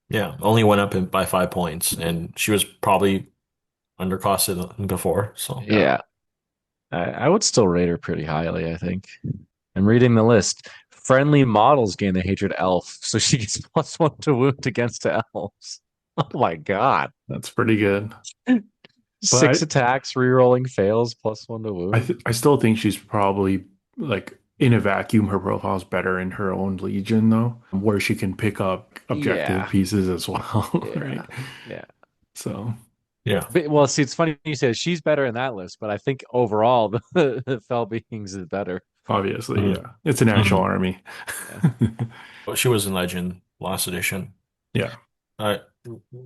Yeah, only went up by 5 points, and she was probably undercosted before. So Yeah. I would still rate her pretty highly, I think. I'm reading the list. Friendly models gain the hatred elf, so she gets +1 to wound against elves. Oh my god. That's pretty good. 6 But attacks, rerolling fails, +1 to wound. I still think she's probably like in a vacuum, her profile's better in her own legion though, where she can pick up objective Yeah. pieces as well, right? Yeah. Yeah. So yeah. But, well, see, it's funny you say she's better in that list, but I think overall the Fell Beings is better. obviously, Mhm. yeah, it's an actual Mhm. army. But she was in Legend last edition. Yeah, I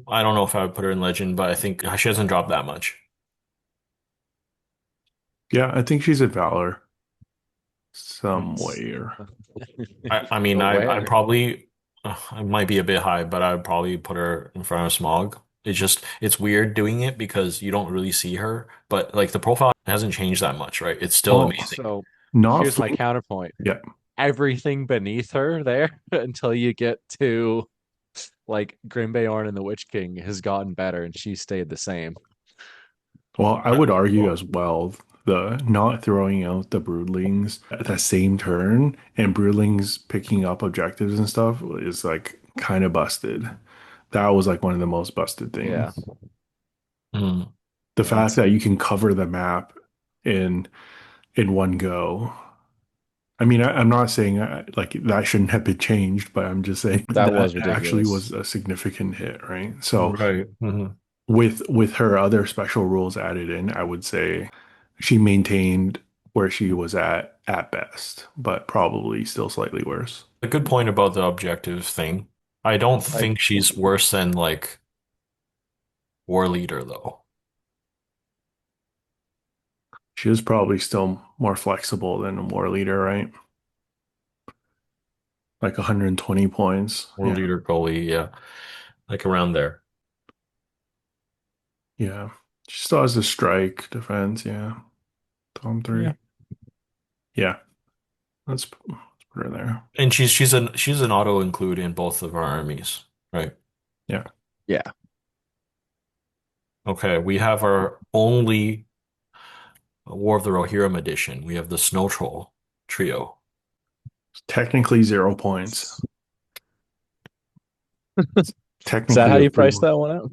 I don't know if I would put her in Legend, but I think she hasn't dropped that much. yeah, I think she's a Valor It's- somewhere. I mean But I where? probably I might be a bit high, but I'd probably put her in front of Smaug. It's weird doing it because you don't really see her, but like the profile hasn't changed that much, right? It's still Well, amazing. So not here's my Flink. counterpoint. Yeah, Everything beneath her there until you get to like Grimbeorn and the Witch King has gotten better and she stayed the same. well, I would argue as well the not throwing out the broodlings at the same turn and broodlings picking up objectives and stuff is like kind of busted. That was like one of the most busted Yeah. things. Mm. The Yeah, fact that you can cover the map in one go. I mean, I'm not saying like that shouldn't have been changed, but I'm just saying that that was actually ridiculous. was a significant hit, right? So Right. Mhm. with her other special rules added in, I would say she maintained where she was at best, but probably still slightly worse. A good point about the objective thing. I don't Like think she's worse than like War Leader though. She was probably still more flexible than War Leader, right? Like 120 points. War Yeah. Leader goalie, yeah. Like around there. Yeah. She still has the strike defense. Yeah. Tom 3. Yeah. Yeah. Let's put her there. And she's an auto include in both of our armies, right? Yeah. Yeah. Okay, we have our only War of the Rohirrim edition. We have the Snow Troll trio. Technically 0 points. Is Technically that how a you free price one. that one out?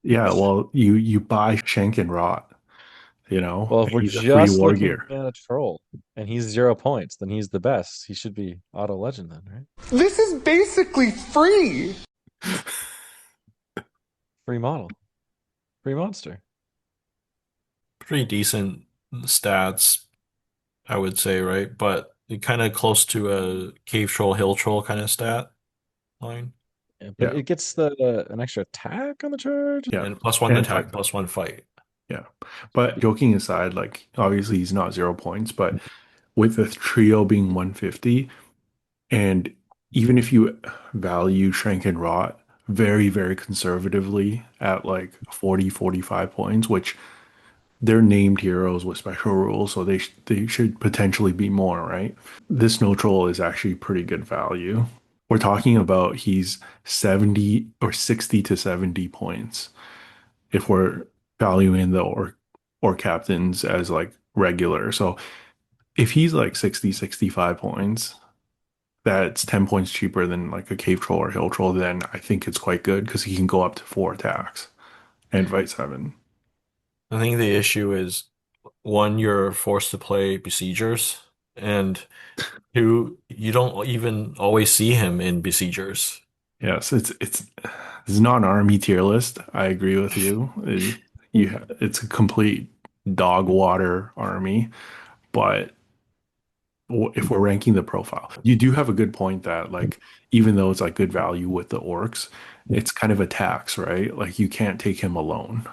Yeah, well, you buy Shank and Rot, Well, if and we're he's a free just war looking gear. at a troll and he's 0 points, then he's the best. He should be auto legend then, right? This is basically free. Free model. Free monster. pretty decent stats, I would say, right? But kind of close to a cave troll, hill troll kind of stat line. Yeah, but Yeah. it gets the an extra attack on the charge. Yeah. And plus one And attack, plus one fight. yeah. But joking aside, like obviously he's not 0 points, but with the trio being 150, and even if you value Shrink and Rot very, very conservatively at like 40, 45 points, which they're named heroes with special rules, so they should potentially be more, right? This no troll is actually pretty good value. We're talking about he's 70 or 60 to 70 points if we're valuing the or captains as like regular. So if he's like 60, 65 points, that's 10 points cheaper than like a cave troll or hill troll, then I think it's quite good because he can go up to 4 attacks and fight 7. I think the issue is one, you're forced to play besiegers, and two, you don't even always see him in besiegers. Yes, it's not an army tier list. I agree with you. It's a complete dog water army, but if we're ranking the profile, you do have a good point that like even though it's like good value with the orcs, it's kind of a tax, right? Like you can't take him alone.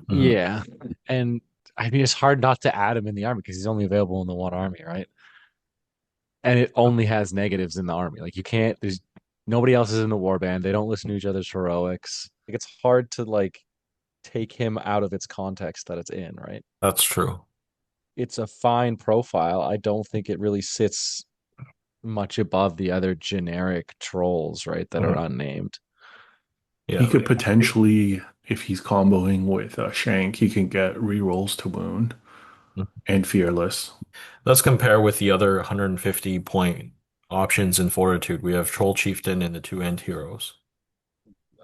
Yeah, and I mean it's hard not to add him in the army because he's only available in the one army, right? And it only has negatives in the army. Like you can't. There's nobody else is in the warband. They don't listen to each other's heroics. Like it's hard to like take him out of its context that it's in, right? That's true. It's a fine profile. I don't think it really sits much above the other generic trolls, right, that are unnamed. He Yeah. could potentially, if he's comboing with Shank, he can get rerolls to wound and fearless. Let's compare with the other 150 point options in Fortitude. We have Troll Chieftain and the two end heroes.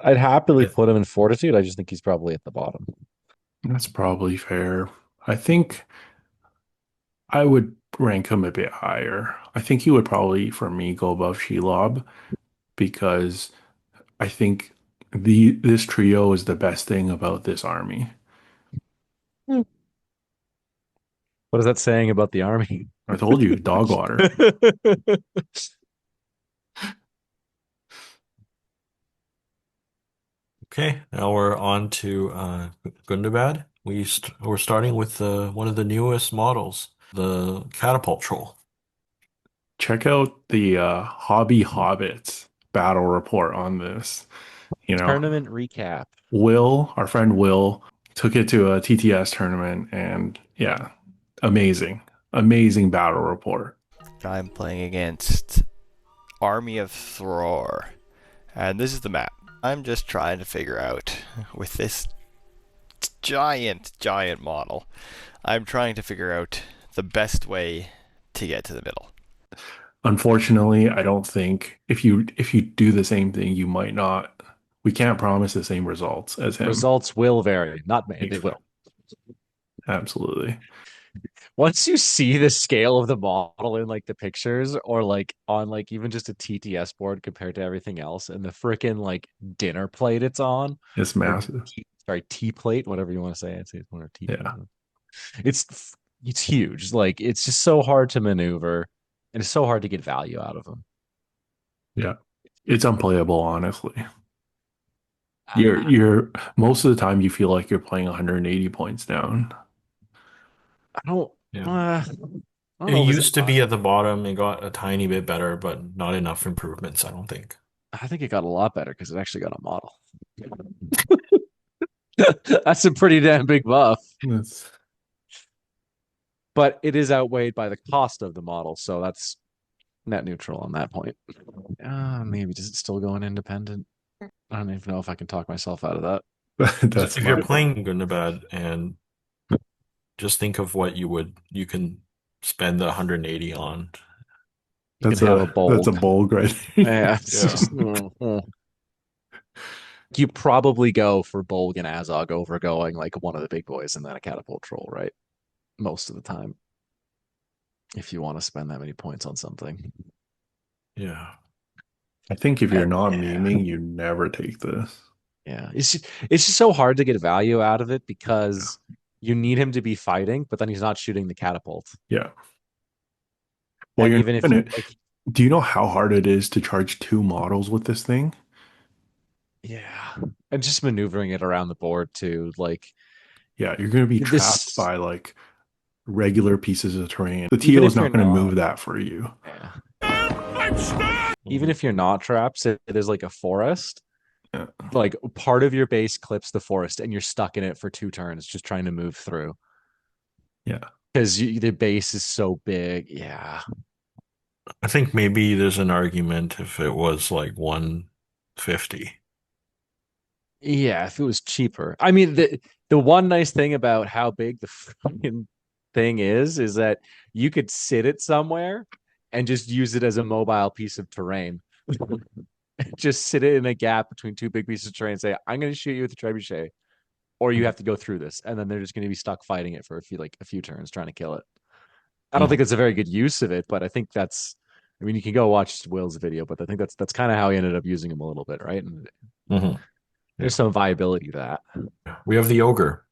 I'd happily Yeah. put him in Fortitude. I just think he's probably at the bottom. That's probably fair. I think I would rank him a bit higher. I think he would probably, for me, go above Shelob because I think this trio is the best thing about this army. What is that saying about the army? I told you, dog water. Okay, now we're on to Gundabad. We're starting with one of the newest models, the Catapult Troll. Check out the Hobby Hobbits battle report on this. You know, Tournament recap. Our friend Will, took it to a TTS tournament, and yeah, amazing, amazing battle report. I'm playing against Army of Thror, and this is the map. I'm just trying to figure out, with this giant model, I'm trying to figure out the best way to get to the middle. Unfortunately, I don't think if you do the same thing, you might not. We can't promise the same results as him. Results will vary. Not many. They will. Absolutely. Once you see the scale of the model in like the pictures or like on like even just a TTS board compared to everything else and the freaking like dinner plate it's on. It's massive. Tea plate, whatever you want to say. I'd say it's one or tea plate. Yeah. It's huge. Like it's just so hard to maneuver and it's so hard to get value out of them. Yeah. It's unplayable, honestly. You're most of the time you feel like you're playing 180 points down. I don't. Yeah. I don't It know if used to be at the bottom. It got a tiny bit better, but not enough improvements, I don't think. I think it got a lot better because it actually got a model. That's a pretty damn big buff. That's But it is outweighed by the cost of the model, so that's net neutral on that point. Maybe does it still go in independent? I don't even know if I can talk myself out of that. that's If you're playing Gundabad and just think of what you can spend the 180 on. that's have a bold. That's a bold right there. Yeah, it's just, you probably go for Bolg and Azog over going like one of the big boys and then a Catapult Troll, right? Most of the time. If you want to spend that many points on something. Yeah. I think if you're not memeing, you never take this. Yeah. It's just so hard to get value out of it because you need him to be fighting, but then he's not shooting the catapult. Yeah. Well, And you're even not if you gonna. like, Do you know how hard it is to charge 2 models with this thing? yeah, and just maneuvering it around the board too, like Yeah, you're gonna be trapped this. by like regular pieces of terrain. The Even TO is if you're not gonna not, move that for you. yeah, even Mhm. if you're not trapped, say there's like a forest, Yeah. like part of your base clips the forest, and you're stuck in it for 2 turns, just trying to move through Yeah. because the base is so big. Yeah, I think maybe there's an argument if it was like 150. yeah. If it was cheaper, I mean, the one nice thing about how big the fucking thing is that you could sit it somewhere and just use it as a mobile piece of terrain. Just sit it in a gap between two big pieces of terrain and say, I'm going to shoot you with a trebuchet, or you have to go through this. And then they're just going to be stuck fighting it for a few turns trying to kill it. I don't Mhm. think it's a very good use of it, but I think I mean, you can go watch Will's video, but I think that's kind of how he ended up using him a little bit, right? And Mhm. there's some viability to that. We have the ogre.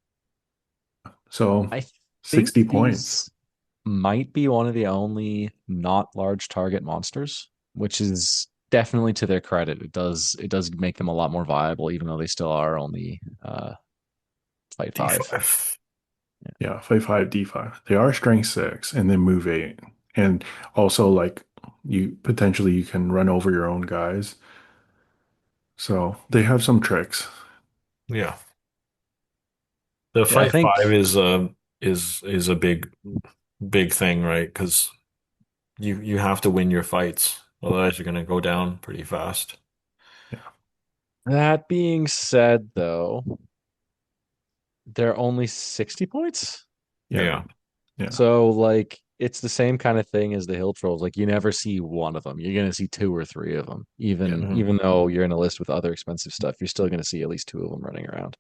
So I think 60 points. these might be one of the only not large target monsters, which is definitely to their credit. It does make them a lot more viable, even though they still are only fight 5. D5. Yeah, fight 5, D5. They are strength 6 and then move 8. And also like you can run over your own guys. So they have some tricks. Yeah. The Yeah, I fight think five is a big thing, right? Because you have to win your fights, otherwise you're gonna go down pretty fast. Yeah. that being said, though, they're only 60 points. Yeah. Yeah. Yeah. So like it's the same kind of thing as the hill trolls. Like you never see one of them. You're gonna see 2 or 3 of them. Even Mhm. even though you're in a list with other expensive stuff, you're still gonna see at least 2 of them running around.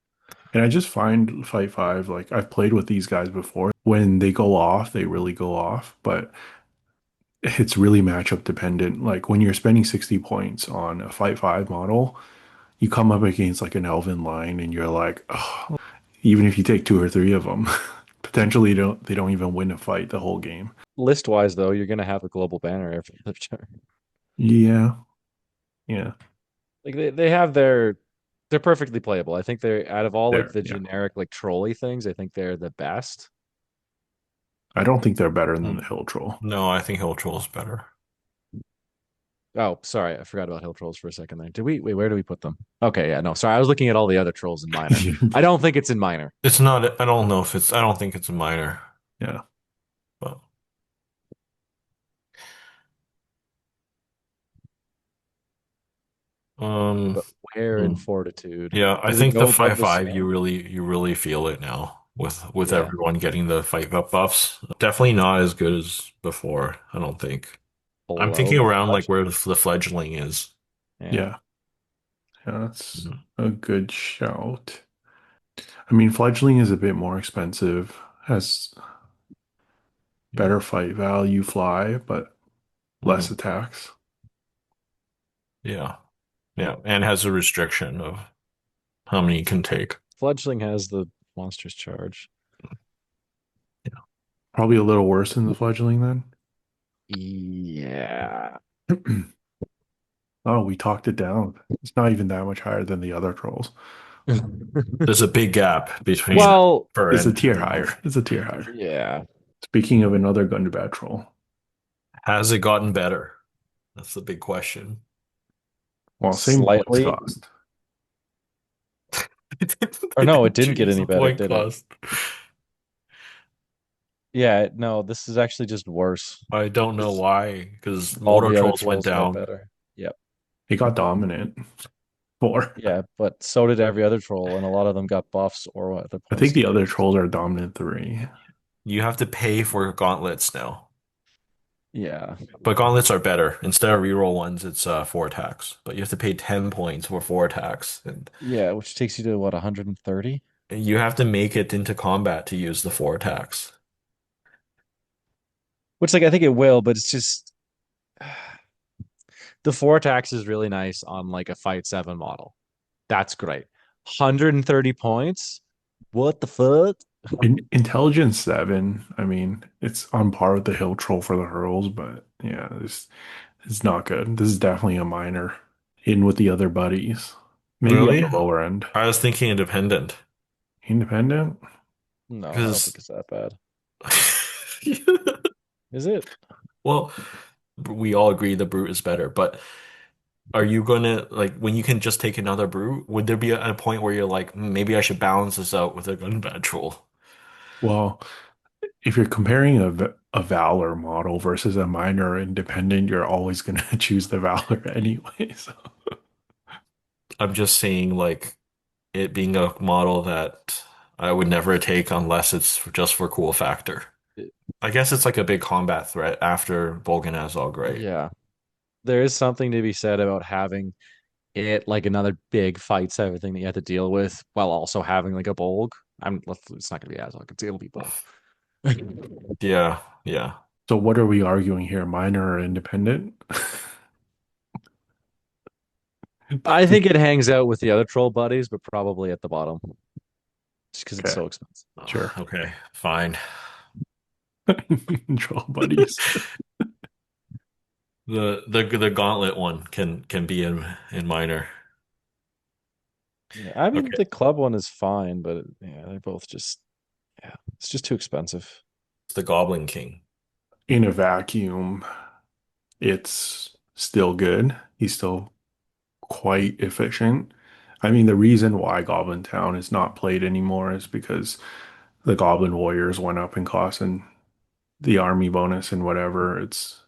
And I just find fight 5, like I've played with these guys before. When they go off, they really go off, but it's really matchup dependent. Like when you're spending 60 points on a fight 5 model, you come up against like an elven line and you're like, oh, even if you take 2 or 3 of them, potentially they don't even win a fight the whole game. List wise, though, you're gonna have a global banner every other turn. Yeah. Yeah. Like they're perfectly playable. I think they're out of all like There. the Yeah. generic like trolley things, I think they're the best. I don't think they're better than Mm. the Hill Troll. No, I think Hill Troll is better. Oh, sorry, I forgot about hill trolls for a second there. Did we wait, where do we put them? Okay, yeah, no, sorry, I was looking at all the other trolls in minor. I don't think it's in minor. It's not. I don't know if it's. I don't think it's a minor, Yeah. but um, But where in hmm. fortitude? Yeah, I Does it think the go above five the five snow? you really feel it now with Yeah. everyone getting the fight up buffs. Definitely not as good as before. I don't think. I'm thinking Below the around like where fledgling. the fledgling is. Yeah. Yeah. Yeah, that's Mhm. a good shout. I mean, fledgling is a bit more expensive, has better fight value, fly, but less Mhm. attacks. Yeah, yeah, and has a restriction of how many you can take. Fledgling has the monster's charge. Probably a little worse than the fledgling then. Yeah. Oh, we talked it down. It's not even that much higher than the other trolls. There's a big gap between Well, fur It's a and tier higher. It's a tier higher. yeah. Speaking of another Gundabad troll, has it gotten better? That's the big question. well, same points Slightly. cost. Or They no, it didn't didn't get change any the better, point did it? cost. Yeah, no, this is actually just worse. I don't know It's- why, because All Mordor the other Trolls went trolls got down. better. Yep. It got dominant. 4. Yeah, but so did every other troll, and a lot of them got buffs or what other I points. think the other trolls are dominant 3. You have to pay for gauntlets now. Yeah. But gauntlets are better. Instead of reroll ones, it's 4 attacks. But you have to pay 10 points for 4 attacks. And Yeah, which takes you to what, 130? you have to make it into combat to use the 4 attacks. Which like I think it will, but it's just the 4 attacks is really nice on like a fight 7 model. That's great. 130 points? What the fuck? Intelligence 7. I mean, it's on par with the Hill Troll for the hurls, but yeah, it's not good. This is definitely a minor in with the other buddies. Maybe on Really? the lower end. I was thinking independent. Independent? No, I don't think Because, it's that bad. Is it? well, we all agree the brute is better, but are you gonna like when you can just take another brute? Would there be a point where you're like, maybe I should balance this out with a Gundabad Troll? Well, if you're comparing a Valor model versus a minor independent, you're always going to choose the Valor anyway. So, I'm just saying, like, it being a model that I would never take unless it's just for cool factor. I guess it's like a big combat threat after Bolgan Azog, right? Yeah. There is something to be said about having it like another big fights everything that you have to deal with while also having like a Bolg. It's not gonna be Azog, it'll be Bolg. Yeah, yeah. so what are we arguing here? Minor or independent? I think it hangs out with the other troll buddies, but probably at the bottom. Just because it's Okay, so expensive. sure. Okay, fine. Troll buddies. The gauntlet one can be in minor. Yeah, I mean Okay, the club one is fine, but yeah, they're both just it's just too expensive. it's the Goblin King. In a vacuum, it's still good. He's still quite efficient. I mean, the reason why Goblin Town is not played anymore is because the Goblin Warriors went up in cost and the army bonus and whatever. It's,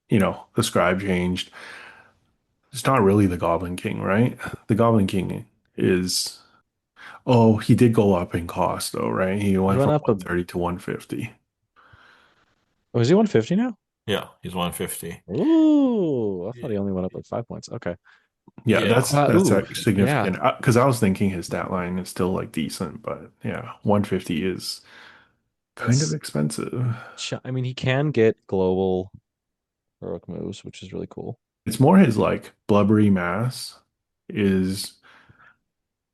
the scribe changed. It's not really the Goblin King, right? The Goblin King is, oh, he did go up in cost though, right? He He went went from up a 130 to 150. oh, is he 150 now? Yeah, he's 150. Ooh, I thought he Yeah. only went up like 5 points. Okay. Yeah, Yeah. that's Ooh, yeah. significant because I was thinking his stat line is still like decent, but yeah, 150 is kind of It's expensive. I mean, he can get global heroic moves, which is really cool. It's more his like blubbery mass is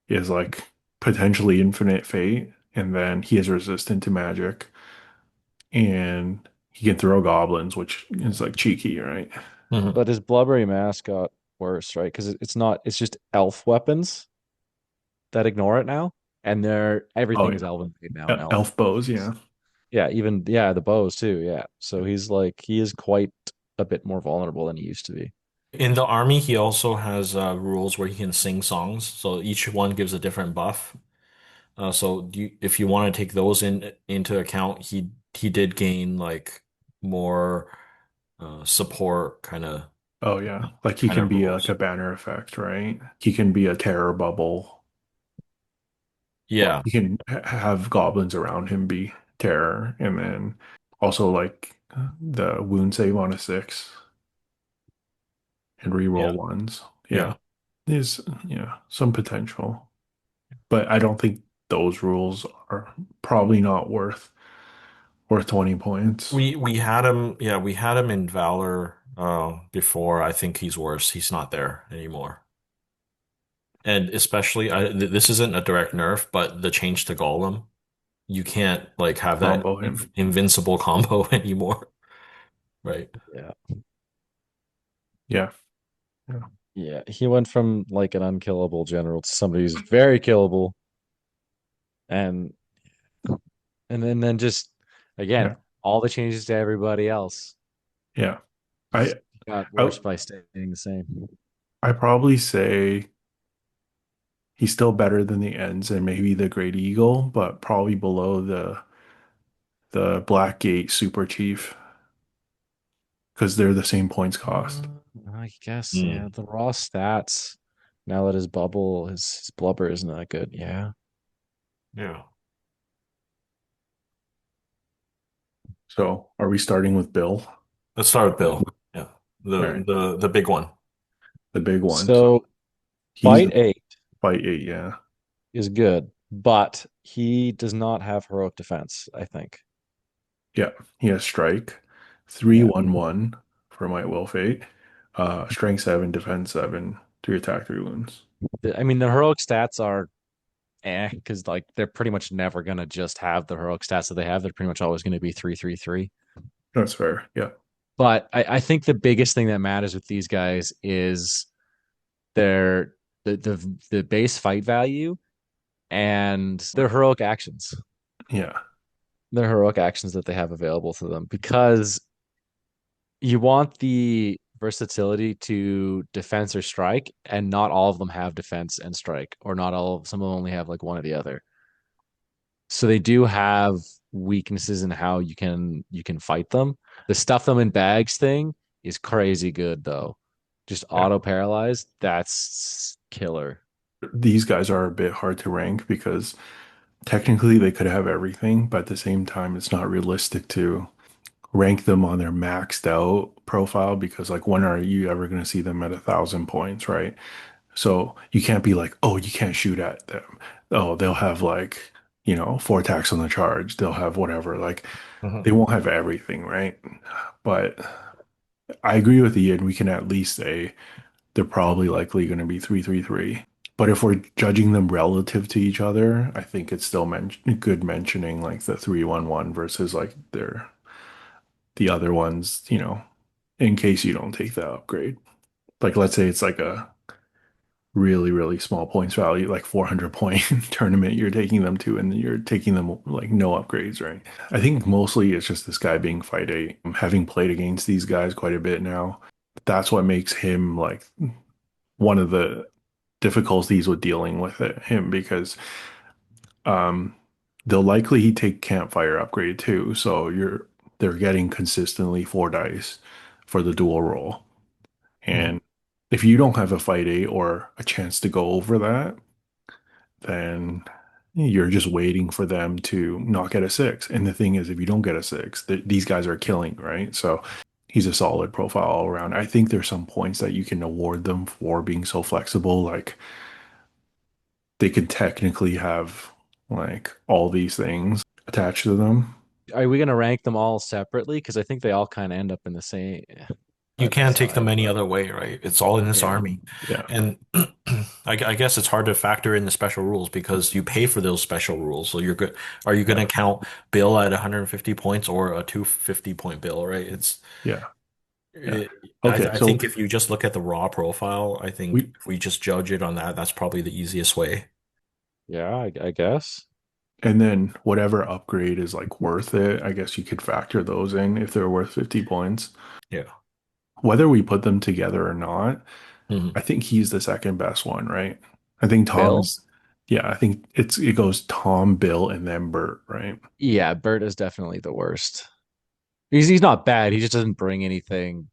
like potentially infinite fate, and then he is resistant to magic, and he can throw goblins, which is like cheeky, right? Mhm. But his blubbery mask got worse, right? Because it's not, it's just elf weapons that ignore it now. And Oh everything is yeah, elven made now and elf. elf bows, yeah, Yeah, even yeah, the bows too. Yeah. So he is quite a bit more vulnerable than he used to be. In the army, he also has rules where he can sing songs. So each one gives a different buff. If you want to take those into account, he did gain like more support oh yeah. Like he kind can of be like rules. a banner effect, right? He can be a terror bubble. Well, Yeah, he can have goblins around him be terror, and then also like the wound save on a 6 and yeah, reroll ones. yeah. Yeah, there's some potential, but I don't think those rules are probably not worth 20 points. We had him, yeah, we had him in Valor before. I think he's worse. He's not there anymore. And especially, this isn't a direct nerf, but the change to Golem, you can't like have that Combo him. invincible combo anymore, right? Yeah. Yeah. Yeah. Yeah. He went from like an unkillable general to somebody who's very killable. And then just again, Yeah. all the changes to everybody else Yeah. just I got I worse by staying the same. I probably say he's still better than the Ents and maybe the Great Eagle, but probably below the Blackgate Super Chief because they're the same points cost. I guess, yeah. Mm, The raw stats, now that his blubber isn't that good. Yeah. yeah. So are we starting with Bill? Let's start with Bill. Yeah. All The right, the big one. the big one. So So he's fight the 8 fight 8, yeah. is good, but he does not have heroic defense, I think. Yeah. He has strike, three Yeah. one one for Might Will Fate. Strength 7, defense 7, 3 attack, 3 wounds. I mean, the heroic stats are because like they're pretty much never gonna just have the heroic stats that they have. They're pretty much always gonna be 3-3-3. That's fair. Yeah. But I think the biggest thing that matters with these guys is their the base fight value and their heroic actions. Yeah. Their heroic actions that they have available to them, because you want the versatility to defense or strike, and not all of them have defense and strike, or not all of some of them only have like one or the other. So they do have weaknesses in how you can fight them. The stuff them in bags thing is crazy good though. Just Yeah. auto paralyzed, that's killer. These guys are a bit hard to rank because technically they could have everything, but at the same time, it's not realistic to rank them on their maxed out profile because, like, when are you ever going to see them at 1,000 points, right? So you can't be like, oh, you can't shoot at them. Oh, they'll have like, 4 attacks on the charge. They'll have whatever. Like, they Mhm. won't have everything, right? But I agree with Ian. We can at least say they're probably likely going to be 3-3-3. But if we're judging them relative to each other, I think it's still good mentioning like the 3-1-1 versus like the other ones, in case you don't take the upgrade. Like let's say it's like a really, really small points value, like 400 point tournament you're taking them to, and you're taking them like no upgrades, right? I think mostly it's just this guy being fight eight. Having played against these guys quite a bit now, that's what makes him like one of the difficulties with dealing with him because um they'll likely take campfire upgrade too. So they're getting consistently 4 dice for the dual roll. Mhm. And if you don't have a fight eight or a chance to go over that, then you're just waiting for them to not get a six. And the thing is, if you don't get a six, these guys are killing, right? So he's a solid profile all around. I think there's some points that you can award them for being so flexible. Like they could technically have like all these things attached to them. Are we gonna rank them all separately? Because I think they all kind of end up in the same You side by can't take them side, any but other way, right? It's all in this yeah. army. Yeah. And I guess it's hard to factor in the special rules because you pay for those special rules. So you're good. Are you going Yeah. to count Bill at 150 points or a 250 point Bill, right? Yeah. Yeah. It, Okay. I So think if you just look at the raw profile, I think we, if we just judge it on that, that's probably the easiest way. Yeah, I guess. and then whatever upgrade is like worth it, I guess you could factor those in if they're worth 50 points. Yeah. Whether we put them together or not, Mhm. I think he's the second best one, right? I think Tom Bill? is, yeah, I think it goes Tom, Bill, and then Bert, right? Yeah, Bert is definitely the worst. He's not bad. He just doesn't bring anything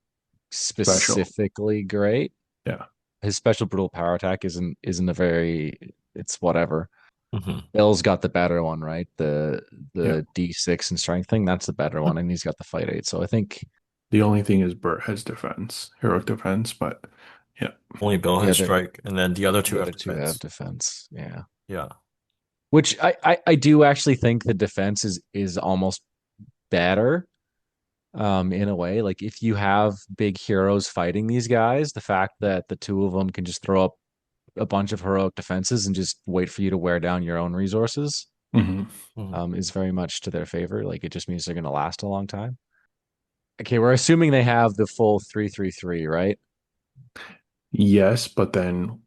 Special. specifically great. Yeah. His special brutal power attack isn't a very, it's whatever. Mhm. Bill's got the better one, right? The Yeah. the D6 and strength thing, that's the better one, and he's got the fight eight. So I think The only thing is Bert has defense, heroic defense, but yeah. Only Bill the has other strike, and then the other two the have other two have defense. defense. Yeah. Yeah. Which I do actually think the defense is almost better in a way. Like if you have big heroes fighting these guys, the fact that the two of them can just throw up a bunch of heroic defenses and just wait for you to wear down your own resources Hmm. Mhm. is very much to their favor. Like it just means they're going to last a long time. Okay, we're assuming they have the full 3-3-3, right? Yes, but then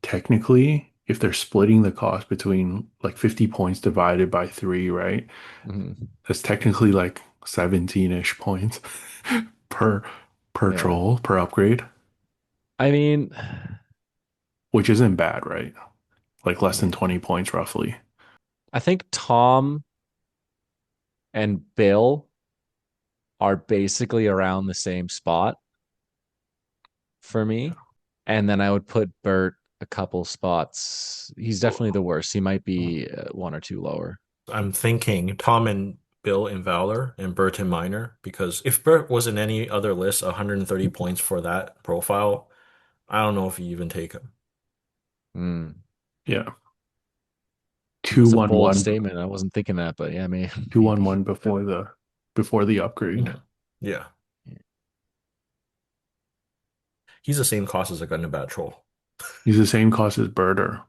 technically, if they're splitting the cost between like 50 points divided by three, right? Mhm. That's technically like 17-ish points per Yeah. troll per upgrade, I mean, which isn't bad, right? Like less than yeah. 20 points roughly. I think Tom and Bill are basically around the same spot for me. And then I would put Bert a couple spots. He's definitely the worst. He might be one or two lower. I'm thinking Tom and Bill in Valor and Bert in Minor because if Bert was in any other list, 130 points for that profile, I don't know if you even take him. Mm. Yeah. It's a bold 2-1-1, statement. I wasn't thinking that, but yeah, maybe. 2-1-1 before the upgrade. Mhm. Yeah. He's the same cost as a Gundabad Troll. He's the same cost as Birder.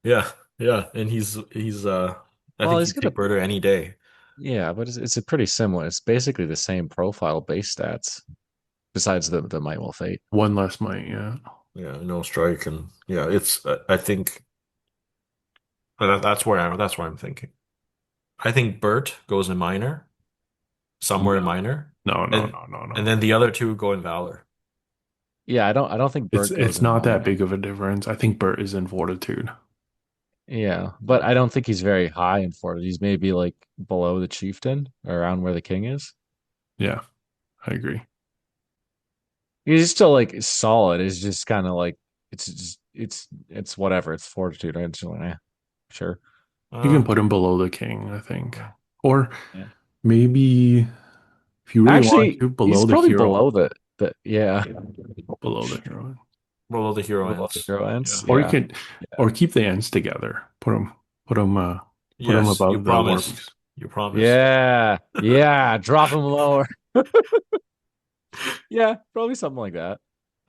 Yeah. Yeah, and he's I Well, think he's he'd got a take Birder any day. yeah, but it's a pretty similar. It's basically the same profile base stats, besides the Might Will Fate. One less might, yeah. Yeah, no strike and yeah, it's I think that's where I'm thinking. I think Bert goes in minor, somewhere in No, minor, no, no, and no, no, and no. then the other two go in valor. Yeah, I don't think Bert goes It's in not that minor. big of a difference. I think Bert is in Fortitude. Yeah, but I don't think he's very high in Fortitude. He's maybe like below the Chieftain, around where the King is. Yeah, I agree. He's still like solid. It's just kind of like it's whatever. It's Fortitude. Right? It's like, sure. You can Uh, put him below the king, I think. Or Yeah. maybe if you really want Actually, to, he's below the probably hero. below the yeah. Below the hero. below the hero Below the ends. hero ends. Yeah. Or you Yeah. can or keep the ends together. Put them put them Yes, you above the war promised. beast. You promised. Yeah. Yeah. Drop him lower. Yeah, probably something like that.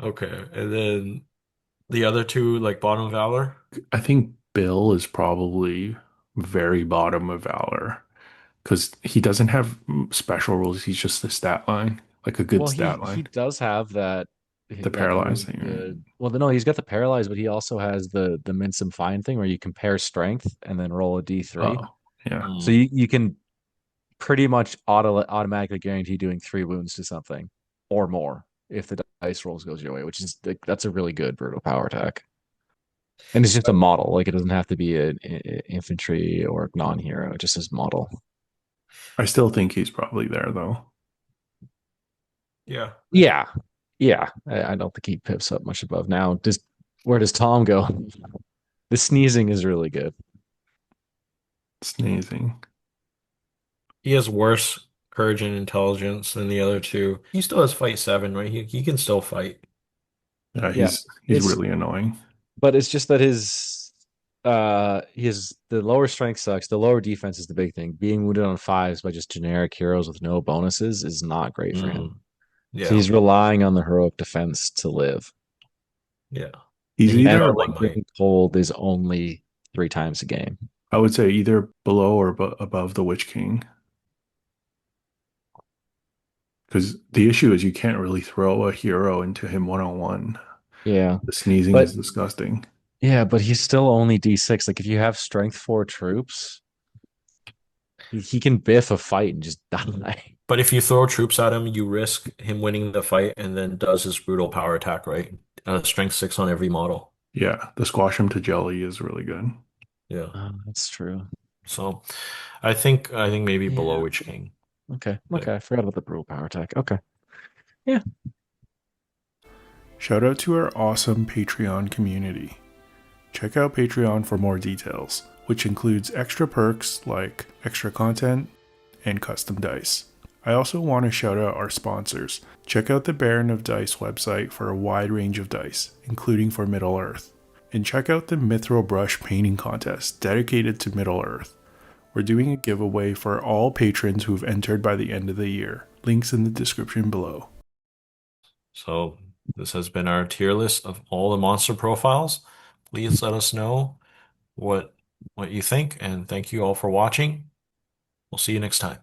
Okay, and then the other two, like bottom valor. I think Bill is probably very bottom of Valor because he doesn't have special rules. He's just the stat line, like a good Well, stat he line. does have The that paralyzed really thing, right? good. Well, no, he's got the paralyzed, but he also has the mince and fine thing where you compare strength and then roll a d3. Oh, yeah. So Mm. you can pretty much automatically guarantee doing 3 wounds to something or more if the dice rolls goes your way, which is like that's a really good brutal power attack. And it's just a model, like it doesn't have to be an infantry or non-hero, it just says model. I still think he's probably there though. Yeah. Yeah, yeah. I don't think he pips up much above now. Does where does Tom go? The sneezing is really good. Sneezing. He has worse courage and intelligence than the other two. He still has fight seven, right? He can still fight. Yeah, Yeah, he's it's really annoying. but it's just that his the lower strength sucks. The lower defense is the big thing. Being wounded on fives by just generic heroes with no bonuses is not great for him. Mm. So Yeah. he's relying on the heroic defense to live. Yeah. He's And he's And either got like one might. being told is only 3 times a game. I would say either below or above the Witch King. Because the issue is you can't really throw a hero into him one on one. Yeah. The sneezing But is disgusting. yeah, but he's still only D6. Like if you have strength 4 troops, he can biff a fight and just die. But if you throw troops at him, you risk him winning the fight and then does his brutal power attack, right? Strength six on every model. Yeah, the squash him to jelly is really good. Yeah. That's true. So I think maybe below Yeah. Witch King. Okay. Okay. I forgot about the brutal power attack. Okay. Yeah. Shout out to our awesome Patreon community. Check out Patreon for more details, which includes extra perks like extra content and custom dice. I also want to shout out our sponsors. Check out the Baron of Dice website for a wide range of dice, including for Middle Earth. And check out the Mithril Brush painting contest dedicated to Middle Earth. We're doing a giveaway for all patrons who've entered by the end of the year. Links in the description below. So this has been our tier list of all the monster profiles. Please let us know what you think, and thank you all for watching. We'll see you next time.